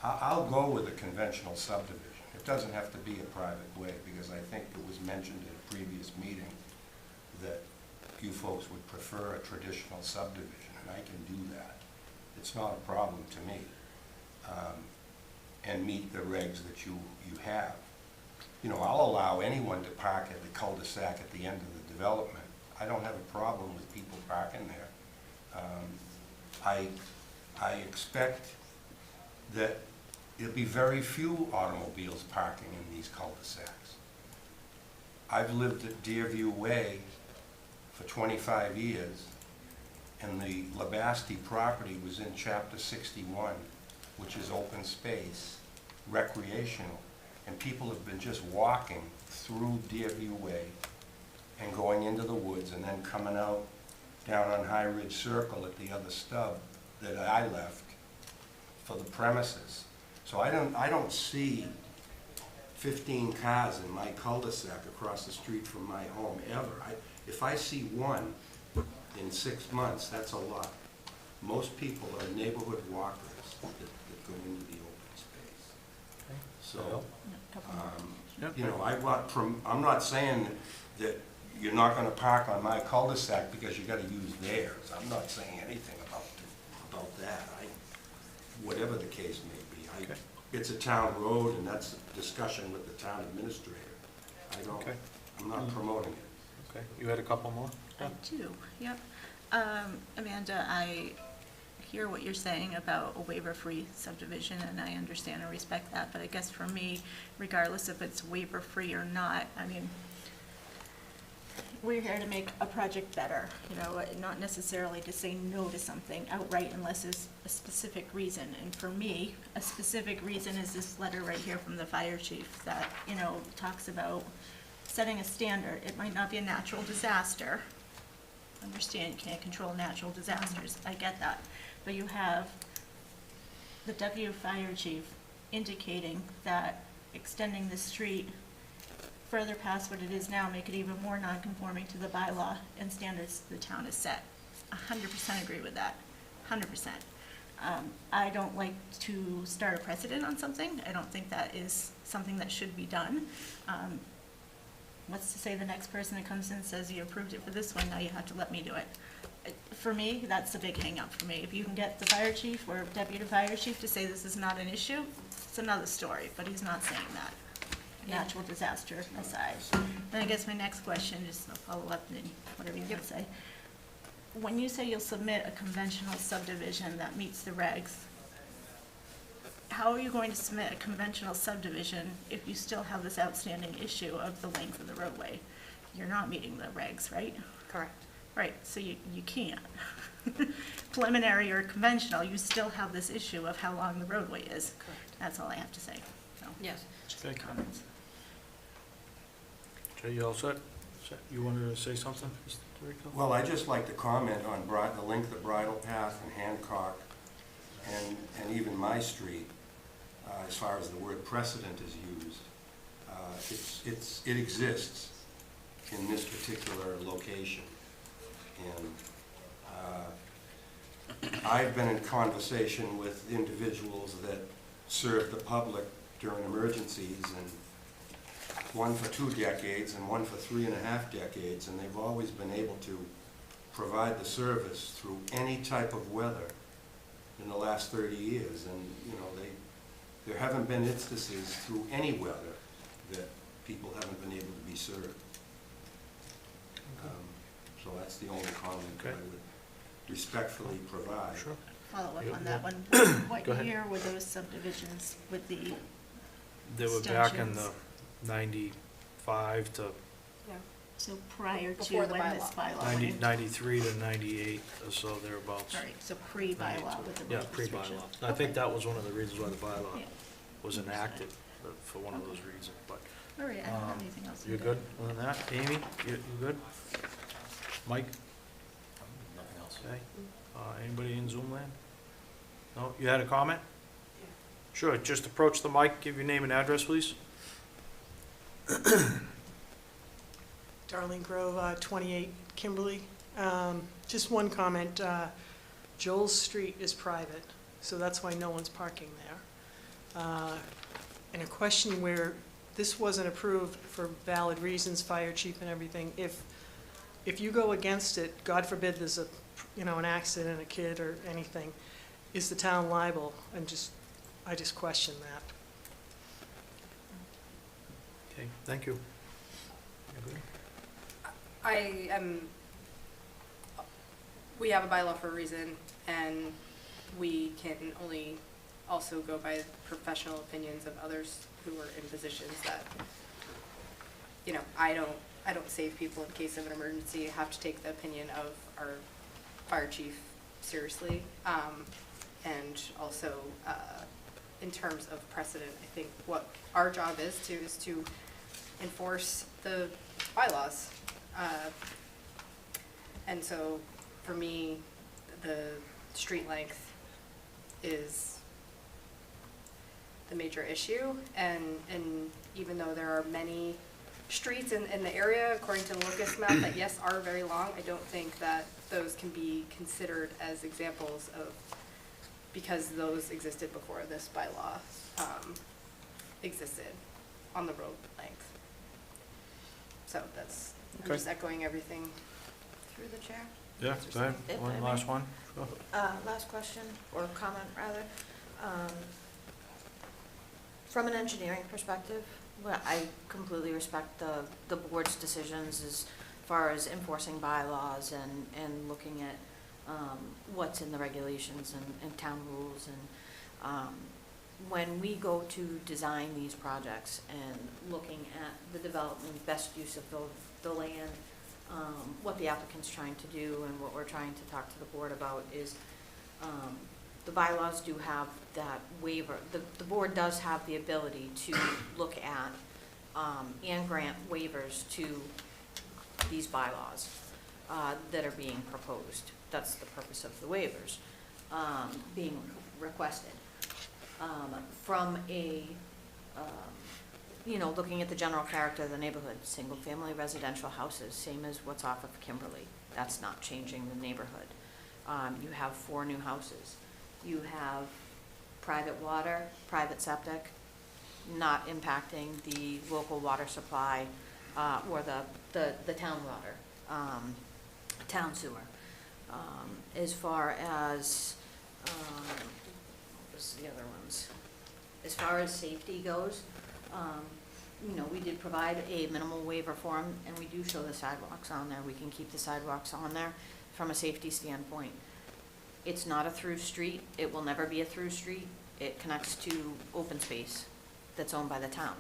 I'll go with a conventional subdivision. It doesn't have to be a private way, because I think it was mentioned at a previous meeting that you folks would prefer a traditional subdivision, and I can do that. It's not a problem to me, and meet the regs that you have. I'll allow anyone to park at the cul-de-sac at the end of the development. I don't have a problem with people parking there. I expect that there'll be very few automobiles parking in these cul-de-sacs. I've lived at Deerview Way for 25 years, and the Labasti property was in Chapter 61, which is open space, recreational, and people have been just walking through Deerview Way and going into the woods and then coming out down on High Ridge Circle at the other stub that I left for the premises. So I don't see 15 cars in my cul-de-sac across the street from my home ever. If I see one in 6 months, that's a lot. Most people are neighborhood walkers that go into the open space. So, Yep. You know, I'm not saying that you're not gonna park on my cul-de-sac because you gotta use theirs. I'm not saying anything about that. Whatever the case may be. Okay. It's a town road, and that's a discussion with the town administrator. Okay. I'm not promoting it. Okay, you had a couple more? I do, yep. Amanda, I hear what you're saying about a waiver-free subdivision, and I understand and respect that, but I guess for me, regardless if it's waiver-free or not, I mean, we're here to make a project better, you know, not necessarily to say no to something outright unless there's a specific reason. And for me, a specific reason is this letter right here from the fire chief that, you know, talks about setting a standard. It might not be a natural disaster. Understand, you can't control natural disasters, I get that. But you have the deputy fire chief indicating that extending the street further past what it is now, make it even more non-conforming to the bylaw and standards the town has set. 100% agree with that, 100%. I don't like to start a precedent on something. I don't think that is something that should be done. What's to say the next person that comes in and says you approved it for this one, now you have to let me do it. For me, that's a big hang-up for me. If you can get the fire chief or deputy fire chief to say this is not an issue, it's another story, but he's not saying that. Natural disaster aside. Then I guess my next question, just a follow-up, and whatever you want to say. When you say you'll submit a conventional subdivision that meets the regs, how are you going to submit a conventional subdivision if you still have this outstanding issue of the length of the roadway? You're not meeting the regs, right? Correct. Right, so you can't. Preliminary or conventional, you still have this issue of how long the roadway is. Correct. That's all I have to say. So, Yes. Okay. comments. Jay, you all set? You wanted to say something, Mr. Rico? Well, I'd just like to comment on the length of Bridle Path and Hancock and even my street, as far as the word precedent is used. It exists in this particular location. And I've been in conversation with individuals that serve the public during emergencies, and one for 2 decades and one for 3.5 decades, and they've always been able to provide the service through any type of weather in the last 30 years. And, you know, there haven't been instances through any weather that people haven't been able to be served. So that's the only comment that I would respectfully provide. Sure. Follow up Yeah, on that yeah. one. Go What ahead. year were those subdivisions with the They were back in the extensions? 95 to So prior to Before the when this bylaw. bylaw 90, went into? 93 to 98 or so, thereabouts. All right, so pre-bylaw with the Yeah, road pre-bylaw. restriction. I think that was one of the reasons why the bylaw Yeah. was enacted, for one of those reasons, but. All right, I don't have anything else. You're good on that? Amy, you good? Mike? Nothing else. Okay. Anybody in Zoom land? No, you had a comment? Sure, just approach the mic, give your name and address, please. Darlene Grove, 28 Kimberly. Just one comment. Joel's Street is private, so that's why no one's parking there. And a question where this wasn't approved for valid reasons, fire chief and everything. If you go against it, God forbid there's an accident, a kid or anything, is the town liable? I just question that. Okay, thank you. You good? We have a bylaw for a reason, and we can only also go by professional opinions of others who are in positions that, I don't save people in case of an emergency. I have to take the opinion of our fire chief seriously. And also, in terms of precedent, I think what our job is to enforce the bylaws. And so, for me, the street length is the major issue, and even though there are many streets in the area, according to the locust map, that yes, are very long, I don't think that those can be considered as examples of, because those existed before this bylaw existed. on the road length. So that's, I'm Okay. just echoing everything through the chair. Yeah, go ahead. If I One may. last one? Sure. Last question, or comment rather. From an engineering perspective, well, I completely respect the board's decisions as far as enforcing bylaws and looking at what's in the regulations and town rules. And when we go to design these projects and looking at the development, best use of the land, what the applicant's trying to do and what we're trying to talk to the board about is the bylaws do have that waiver. The board does have the ability to look at and grant waivers to these bylaws that are being proposed. That's the purpose of the waivers being requested. From a, looking at the general character of the neighborhood, single-family residential houses, same as what's off of Kimberly. That's not changing the neighborhood. You have 4 new houses. You have private water, private septic, not impacting the local water supply or the town water, town sewer. As far as, what was the other ones? As far as safety goes, we did provide a minimal waiver form, and we do show the sidewalks on there. We can keep the sidewalks on there from a safety standpoint. It's not a through street. It will never be a through street. It connects to open space that's owned by the town.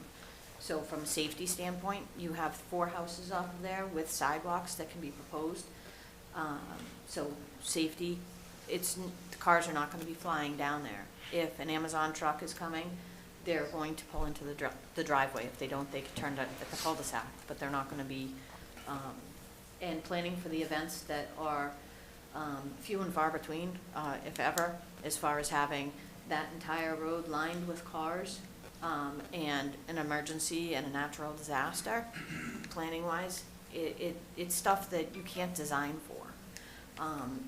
So from a safety standpoint, you have 4 houses off of there with sidewalks that can be proposed. So safety, the cars are not going to be flying down there. If an Amazon truck is coming, they're going to pull into the driveway. If they don't, they can turn at the cul-de-sac, but they're not going to be, and planning for the events that are few and far between, if ever, as far as having that entire road lined with cars, and an emergency and a natural disaster, planning-wise, it's stuff that you can't design for.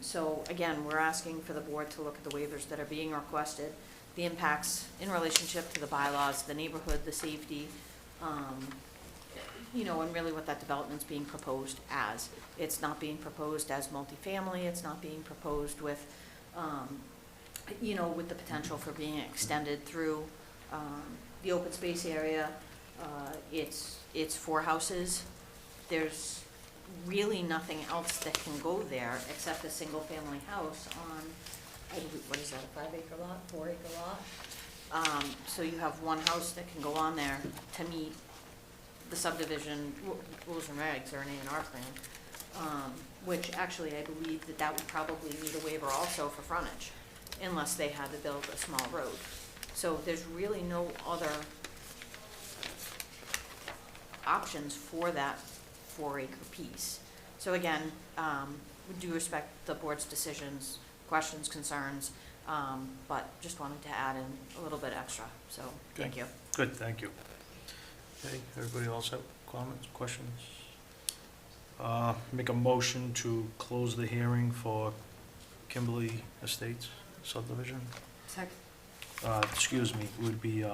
So again, we're asking for the board to look at the waivers that are being requested, the impacts in relationship to the bylaws, the neighborhood, the safety, and really what that development's being proposed as. It's not being proposed as multifamily, it's not being proposed with, with the potential for being extended through the open space area. It's 4 houses. There's really nothing else that can go there except a single-family house on, I believe, what is that, a 5-acre lot, 4-acre lot? So you have 1 house that can go on there to meet the subdivision rules and regs or an A&R plan, which actually I believe that would probably need a waiver also for frontage, unless they had to build a small road. So there's really no other options for that 4-acre piece. So again, we do respect the board's decisions, questions, concerns, but just wanted to add in a little bit extra, so thank you. Good, thank you. Okay, everybody else have comments, questions? Make a motion to close the hearing for Kimberly Estates subdivision. Second. Excuse me, would be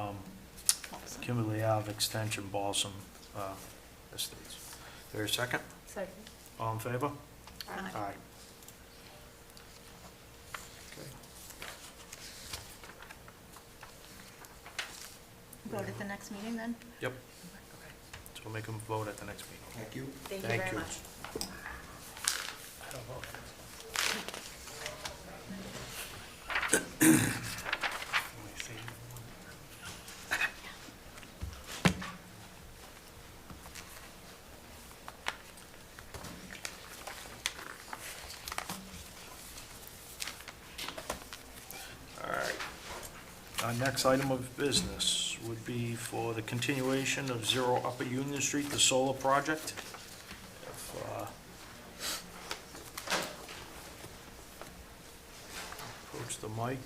Kimberly Ave Extension Balsam Estates. There a second? Second. All in favor? Aye. Aye. Okay. Vote at the next meeting then? Yep. So we'll make them vote at the next meeting. Thank you. Thank you Thank very you. much. I don't know. All right. Our next item of business would be for the continuation of 0 Upper Union Street, the solar project. If, approach the mic.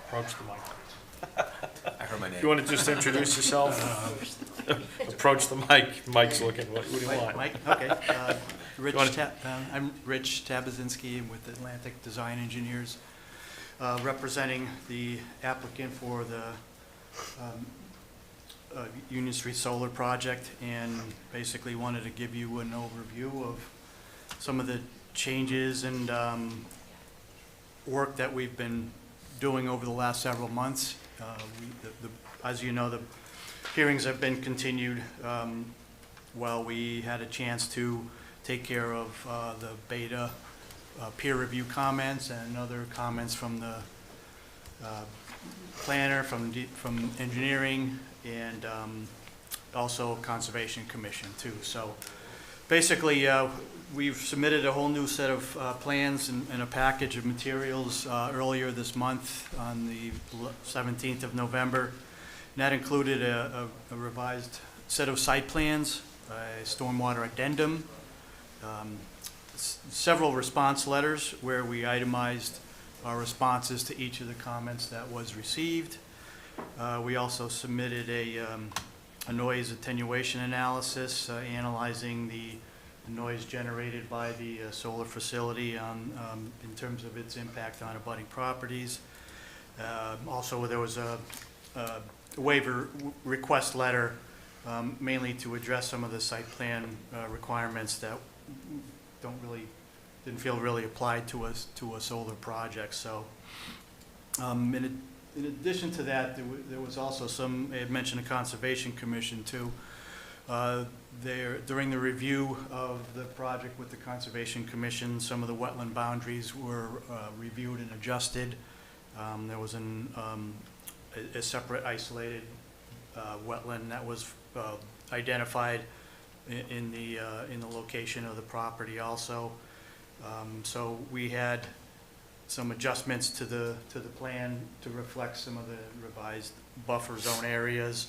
Approach the mic. I heard my name. You want to just introduce yourself? Approach the mic. Mike's looking. What do you want? Mike, okay. Rich, wanna- I'm Rich Tabazinski, I'm with Atlantic Design Engineers, representing the applicant for the Union Street Solar Project, and basically wanted to give you an overview of some of the changes and work that we've been doing over the last several months. As you know, the hearings have been continued while we had a chance to take care of the Beta peer review comments and other comments from the planner, from engineering, and also Conservation Commission too. So basically, we've submitted a whole new set of plans and a package of materials earlier this month on the 17th of November. And that included a revised set of site plans, a stormwater addendum, several response letters where we itemized our responses to each of the comments that was received. We also submitted a noise attenuation analysis analyzing the noise generated by the solar facility in terms of its impact on abutting properties. Also, there was a waiver request letter mainly to address some of the site plan requirements that didn't feel really applied to a solar project. So in addition to that, there was also I had mentioned a Conservation Commission too. During the review of the project with the Conservation Commission, some of the wetland boundaries were reviewed and adjusted. There was a separate isolated wetland that was identified in the location of the property also. So we had some adjustments to the plan to reflect some of the revised buffer zone areas.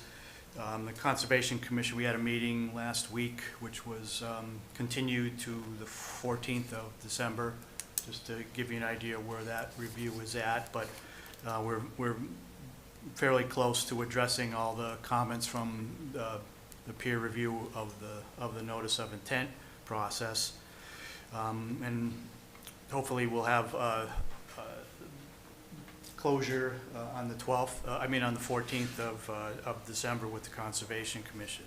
The Conservation Commission, we had a meeting last week, which was continued to the 14th of December, just to give you an idea where that review is at. But we're fairly close to addressing all the comments from the peer review of the notice of intent process. And hopefully we'll have closure on the 12th, on the 14th of December with the Conservation Commission.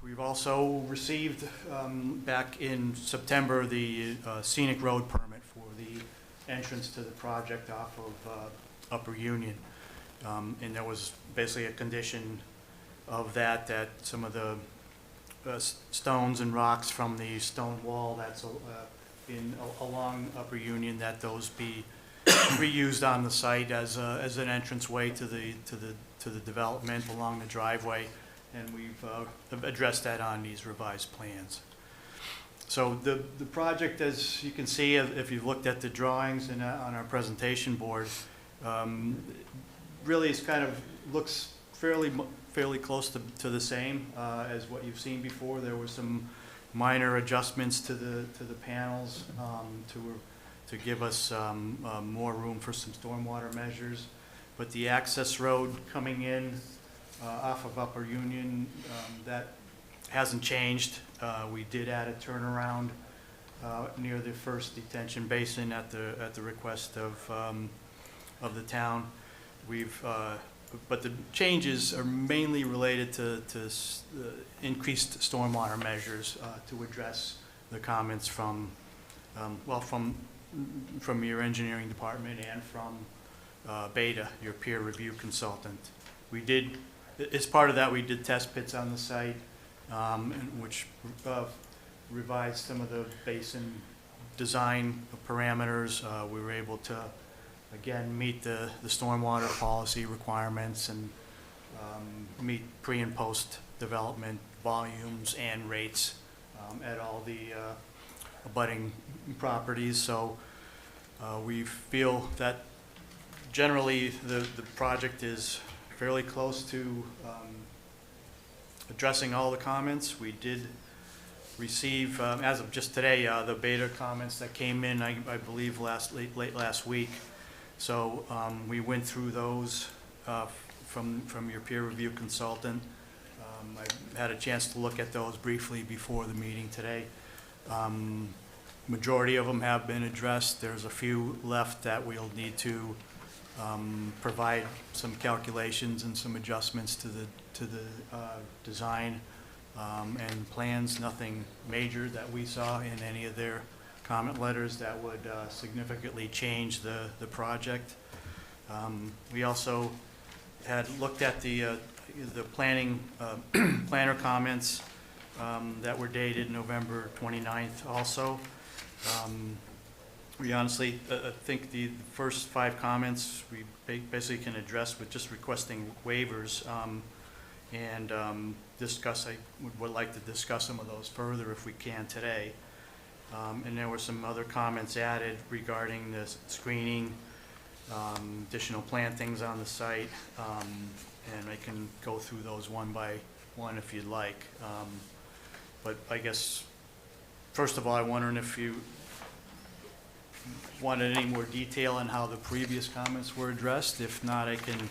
We've also received back in September the scenic road permit for the entrance to the project off of Upper Union. And there was basically a condition of that some of the stones and rocks from the stone wall that's along Upper Union, that those be reused on the site as an entranceway to the development along the driveway, and we've addressed that on these revised plans. So the project, as you can see, if you've looked at the drawings and on our presentation board, really is looks fairly close to the same as what you've seen before. There were some minor adjustments to the panels to give us more room for some stormwater measures. But the access road coming in off of Upper Union, that hasn't changed. We did add a turnaround near the first detention basin at the request of the town. But the changes are mainly related to increased stormwater measures to address the comments from your engineering department and from Beta, your peer review consultant. As part of that, we did test pits on the site, which revised some of the basin design parameters. We were able to, again, meet the stormwater policy requirements and meet pre and post development volumes and rates at all the abutting properties. So we feel that generally the project is fairly close to addressing all the comments. We did receive, as of just today, the Beta comments that came in, I believe, late last week. So we went through those from your peer review consultant. I had a chance to look at those briefly before the meeting today. Majority of them have been addressed. There's a few left that we'll need to provide some calculations and some adjustments to the design and plans. Nothing major that we saw in any of their comment letters that would significantly change the project. We also had looked at the planning planner comments that were dated November 29th also. We honestly think the first 5 comments we basically can address with just requesting waivers and discuss. I would like to discuss some of those further if we can today. And there were some other comments added regarding the screening, additional plantings on the site, and I can go through those one by one if you'd like. But I guess, first of all, I'm wondering if you wanted any more detail on how the previous comments were addressed. If not, I can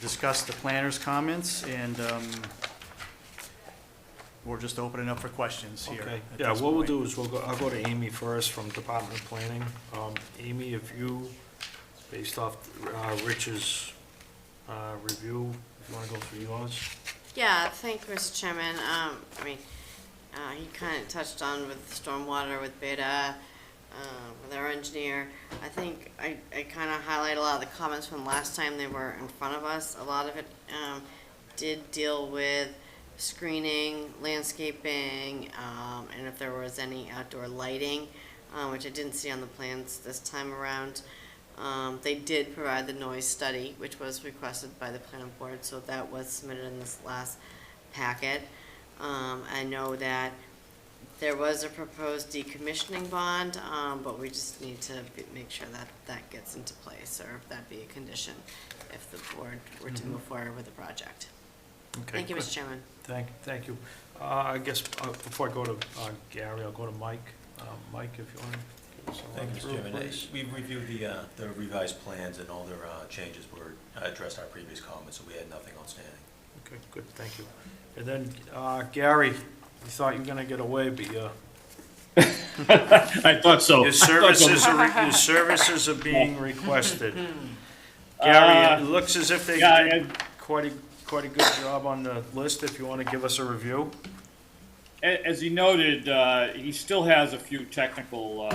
discuss the planner's comments and we're just opening up for questions here. Okay, at yeah, this what we'll point. do is I'll go to Amy first from Department of Planning. Amy, if you, based off Rich's review, if you want to go through yours? Yeah, thank you, Mr. Chairman. He kind of touched on with stormwater, with Beta, with our engineer. I think I kind of highlight a lot of the comments from last time they were in front of us. A lot of it did deal with screening, landscaping, and if there was any outdoor lighting, which I didn't see on the plans this time around. They did provide the noise study, which was requested by the planning board, so that was submitted in this last packet. I know that there was a proposed decommissioning bond, but we just need to make sure that that gets into place, or if that be a condition if the board were to move forward with the project. Okay, Thank you, good. Mr. Chairman. Thank you. I guess before I go to Gary, I'll go to Mike. Mike, if you want to give us a Thank run you, through, Mr. Chairman. please. We reviewed the revised plans, and all their changes were addressed our previous comments, so we had nothing outstanding. Okay, good, thank you. And then, Gary, you thought you were gonna get away, but I thought so. your services are being requested. Gary, it looks as if they yeah, did quite a good job on the list, if you want to give us a review. As he noted, he still has a few technical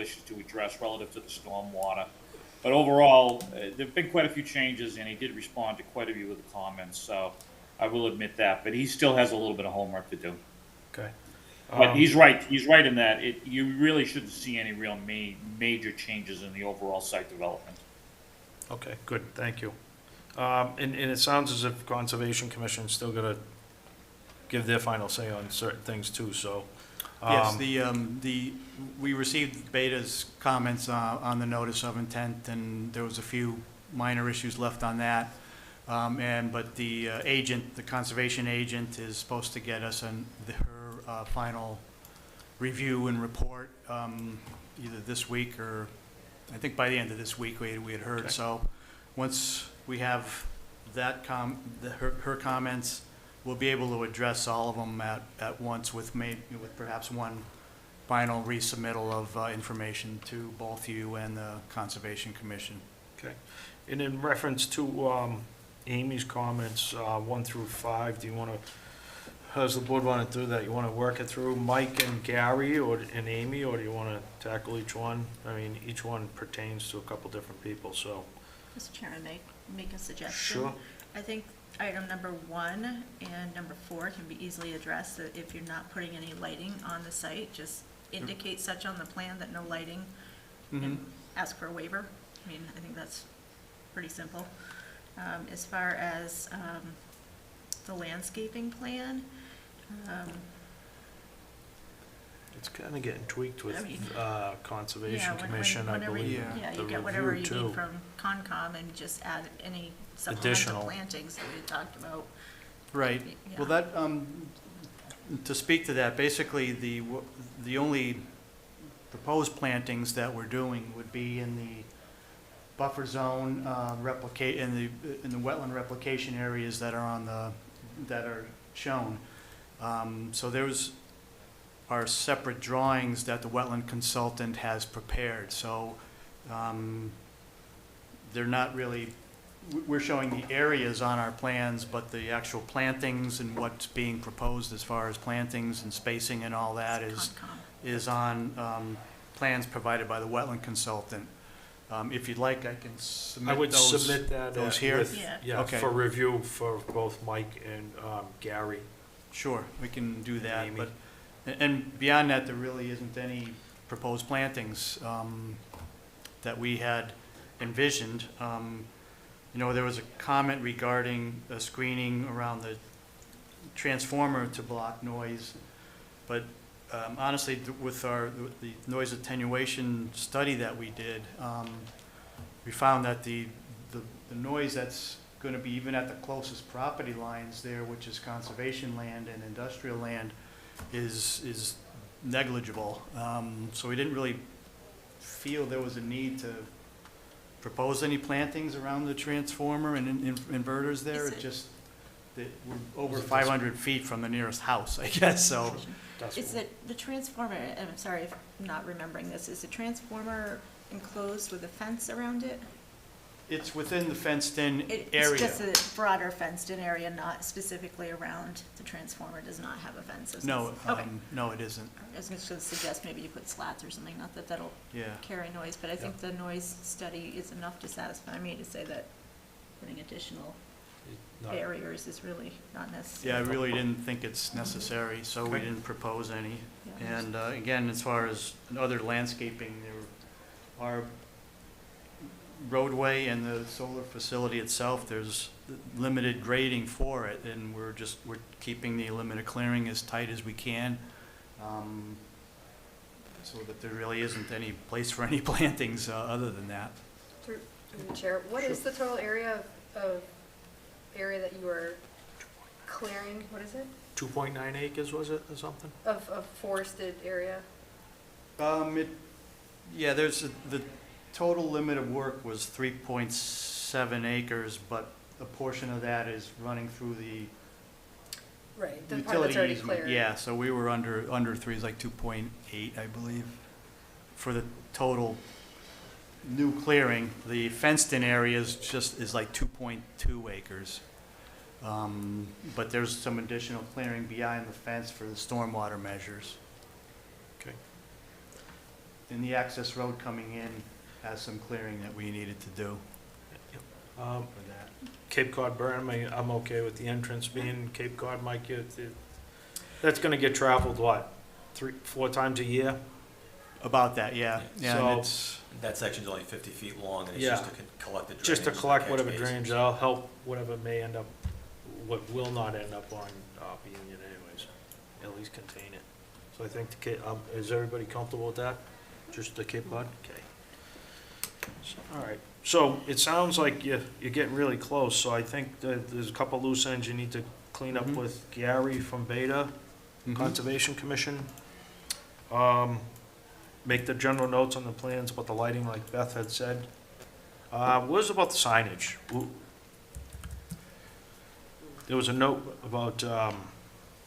issues to address relative to the stormwater. But overall, there've been quite a few changes, and he did respond to quite a few of the comments, so I will admit that. But he still has a little bit of homework to do. Okay. But he's right in that you really shouldn't see any real major changes in the overall site development. Okay, good, thank you. And it sounds as if Conservation Commission's still gonna give their final say on certain things too, so. Yes, we received Beta's comments on the notice of intent, and there was a few minor issues left on that. But the agent, the conservation agent, is supposed to get us her final review and report either this week or, I think by the end of this week, we had heard. Okay. So once we have that her comments, we'll be able to address all of them at once with perhaps one final resubmittal of information to both you and the Conservation Commission. Okay. And in reference to Amy's comments, 1 through 5, do you want to, how does the board want to do that? You want to work it through Mike and Gary and Amy, or do you want to tackle each one? I mean, each one pertains to a couple different people, so. Mr. Chairman, make a suggestion. Sure. I think item number 1 and number 4 can be easily addressed. That if you're not putting any lighting on the site, just indicate such on the plan that no lighting, and ask for a waiver. I mean, I think that's pretty simple. As far as the landscaping plan, It's kind of getting tweaked with I mean, Conservation yeah, Commission, I whenever believe. Yeah, the you get whatever review, you too. need from Concom and just add any Additional. supplemental plantings that we talked about. Right. Yeah. Well, that, to speak to that, basically, the only proposed plantings that we're doing would be in buffer zone replicate, in the wetland replication areas that are on the, that are shown. So those are separate drawings that the wetland consultant has prepared. So they're not really, we're showing the areas on our plans, but the actual plantings and what's being proposed as far as plantings and spacing and all that is on plans provided by the wetland consultant. If you'd like, I can I submit would those. submit that. those here? Yeah, Okay. for review for both Mike and Gary. Sure, we can do that, Amy. but, and beyond that, there really isn't any proposed plantings that we had envisioned. You know, there was a comment regarding a screening around the transformer to block noise, but honestly, with the noise attenuation study that we did, we found that the noise that's going to be even at the closest property lines there, which is conservation land and industrial land, is negligible. So we didn't really feel there was a need to propose any plantings around the transformer and inverters there. Is It it- just, that we're over 500 feet from the nearest house, I guess, so. Is it the transformer, and I'm sorry if I'm not remembering this, is the transformer enclosed with a fence around it? It's within the fenced-in It's area. just a broader fenced-in area, not specifically around the transformer, does not have a fence? isn't it? No, Okay. no, it isn't. I was going to suggest maybe you put slats or something, not that that'll Yeah. carry noise, but I think the noise study is enough to satisfy me to say that putting additional Not- barriers is really not necessary. Yeah, I really didn't think it's necessary, so we Okay. didn't propose any. Yeah. And again, as far as other landscaping, there are roadway and the solar facility itself, there's limited grading for it, and we're keeping the limited clearing as tight as we can, so that there really isn't any place for any plantings other than that. Through the chair, what is the total area of area that you are clearing? What is it? 2.9 acres, was it, or something? Of forested area? Yeah, the total limit of work was 3.7 acres, but a portion of that is running through the Right, the part utility that's already easement. cleared. Yeah, so we were under 3, it's like 2.8, I believe, for the total new clearing. The fenced-in area is like 2.2 acres. But there's some additional clearing behind the fence for the stormwater measures. Okay. And the access road coming in has some clearing that we needed to do for that. Cape Cod berm, I'm okay with the entrance being Cape Cod, Mike. That's gonna get traveled, what, 3-4 times a year? About that, yeah. Yeah, and So- it's, That section's only 50 feet long, and it's Yeah. just to collect the drainage. Just to and the collect catch whatever basins. drainage, that'll help whatever may end up, what will not end up on Union anyways, at least contain it. So I think, is everybody comfortable with that? Just the Cape Cod? Okay. All right, so it sounds like you're getting really close, so I think that there's a couple loose ends you need to clean up Mhm. with Gary from Beta, Mhm. Conservation Commission. Make the general notes on the plans about the lighting, like Beth had said. What was about the signage? There was a note about,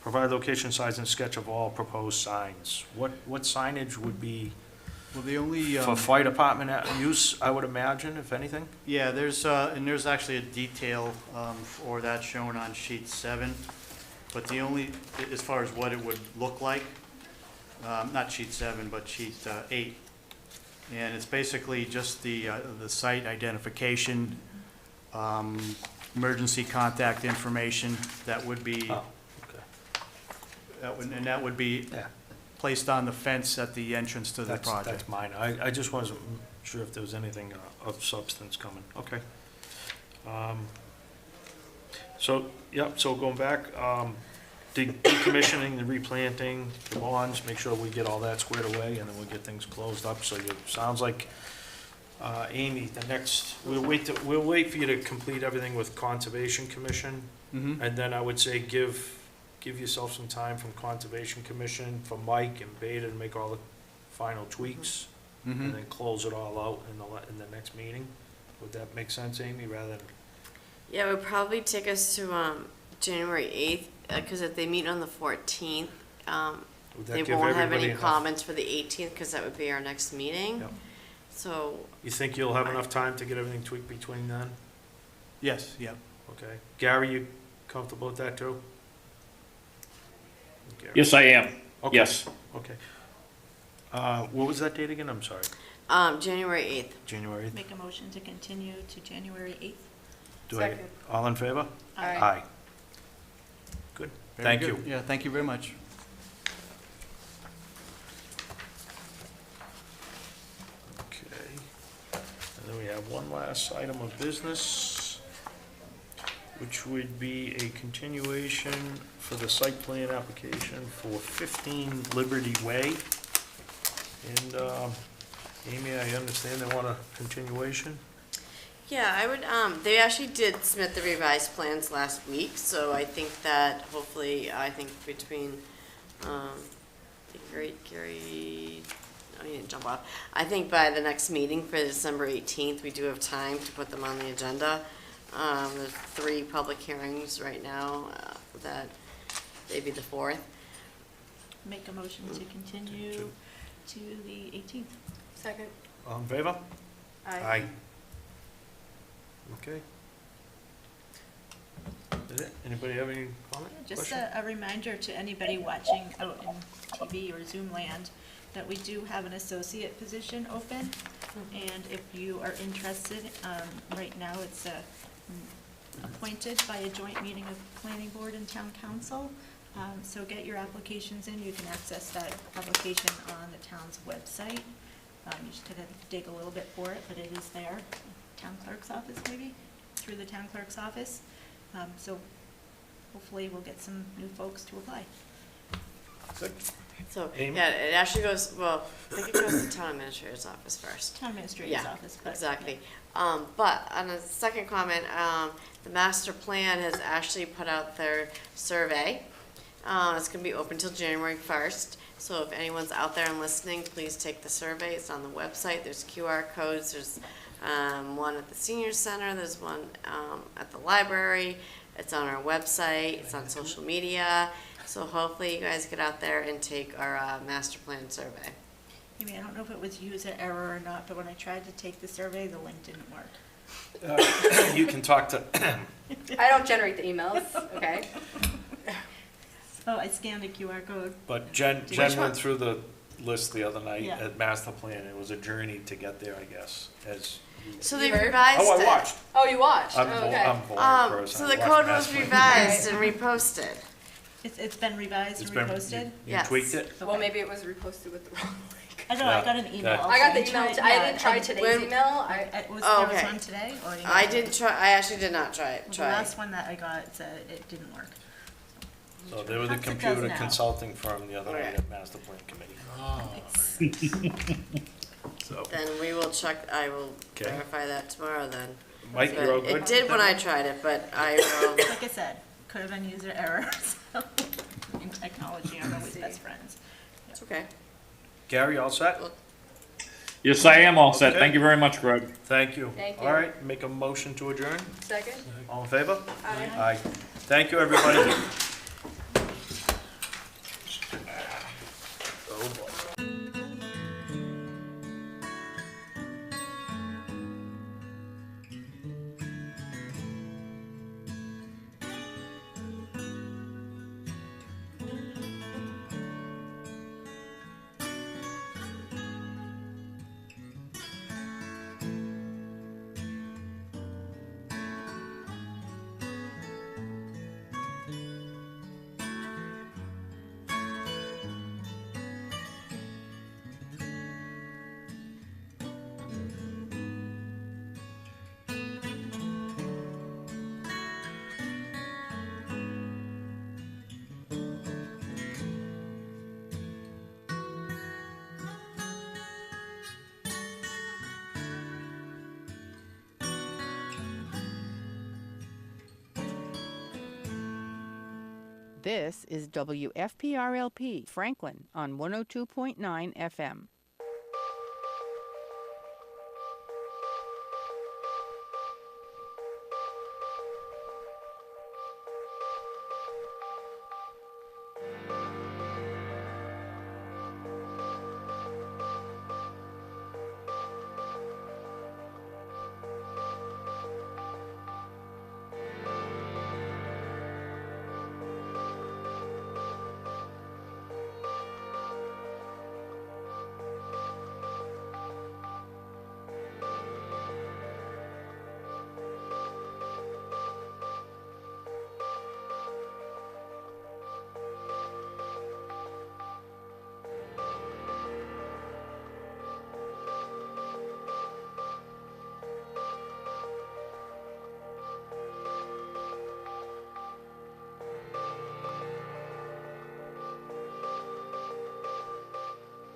provide location, size, and sketch of all proposed signs. What signage would be well, the only, for fire department use, I would imagine, if anything? yeah, there's actually a detail for that shown on sheet 7. But the only, as far as what it would look like, not sheet 7, but sheet 8. And it's basically just the site identification, emergency contact information that would be, Oh, okay. that would be Yeah. placed on the fence at the entrance to the project. That's mine. I just wasn't sure if there was anything of substance coming. Okay. So, yep, so going back, decommissioning, the replanting, the bonds, make sure we get all that squared away, and then we'll get things closed up. So sounds like, Amy, we'll wait for you to complete everything with Conservation Commission, Mhm. and then I would say give yourself some time from Conservation Commission, for Mike and Beta to make all the final tweaks, and Mhm. then close it all out in the next meeting. Would that make sense, Amy, rather than, Yeah, it would probably take us to, January 8th, because if they meet on the 14th, would that they give won't have everybody any enough? comments for the 18th, because that would be our next meeting. Yep. So, You think you'll have enough time to get everything tweaked between then? Yes, yep. Okay. Gary, you comfortable with that too? Gary. Yes, I am. Okay. Yes. Okay. What was that date again? I'm sorry. January 8th. January 8th. Make a motion to continue to January 8th. Do I, Second. all in favor? Aye. Good. Very Thank good. you. Yeah, thank you very much. Okay. And then we have one last item of business, which would be a continuation for the site plan application for 15 Liberty Way. And, Amy, I understand they want a continuation? Yeah, I would, they actually did submit the revised plans last week, so I think that hopefully, I think between, Gary, oh, you didn't jump off. I think by the next meeting for December 18th, we do have time to put them on the agenda. There's 3 public hearings right now, that maybe the 4th. Make a motion to continue to the 18th. Second. All in favor? Okay. Is it? Anybody have any comment? Just question? a reminder to anybody watching out in TV or Zoom land that we do have an associate position open. And if you are interested, right now it's appointed by a joint meeting of planning board and town council. So get your applications in. You can access that application on the town's website. You just gotta dig a little bit for it, but it is there. Town clerk's office maybe, through the town clerk's office. So hopefully we'll get some new folks to apply. Good. So, Amy? yeah, it actually goes, well, I think it goes to the town administrator's office first. Town administrator's Yeah, office, but. exactly. But on a second comment, the master plan has actually put out their survey. It's gonna be open till January 1st. So if anyone's out there and listening, please take the survey. It's on the website. There's QR codes. There's one at the senior center. There's one at the library. It's on our website. It's on social media. So hopefully you guys get out there and take our master plan survey. Amy, I don't know if it was user error or not, but when I tried to take the survey, the link didn't work. You can talk to, I don't generate the emails, okay? So I scanned a QR code. but Jen Which went one? through the list the other night Yeah. at master plan. It was a journey to get there, I guess, as. So You they heard? revised it. Oh, I watched. Oh, you watched? I'm Oh, a okay. boring person. So I the watch code was Master Plan. revised and reposted. It's been revised It's and been, reposted? you Yes. tweaked it? Well, maybe it was reposted with the wrong link. I know, I Yeah. got an email. Yeah. I got the So email, tried- I yeah, didn't try today's when- email, There Oh, was okay. one today, or? you I got it? did try, I actually did not try it, Well, the try. last one that I got said it didn't work. So they were the Perhaps it does computer now. consulting firm the other night Okay. at master plan committee. So, Then we will check, I will Okay. verify that tomorrow then. Mike, But you're all it good? did when I tried it, but I will, Like I said, could have been user error, so in technology, I'm always best friends. it's okay. Gary, all set? Yes, I am all set. Okay. Thank you very much, Greg. Thank you. Thank you. All right, make a motion to adjourn. Second? All in favor? Aye. Aye. Thank you, everybody. Oh, boy. This is WFPRLP Franklin on 102.9 FM.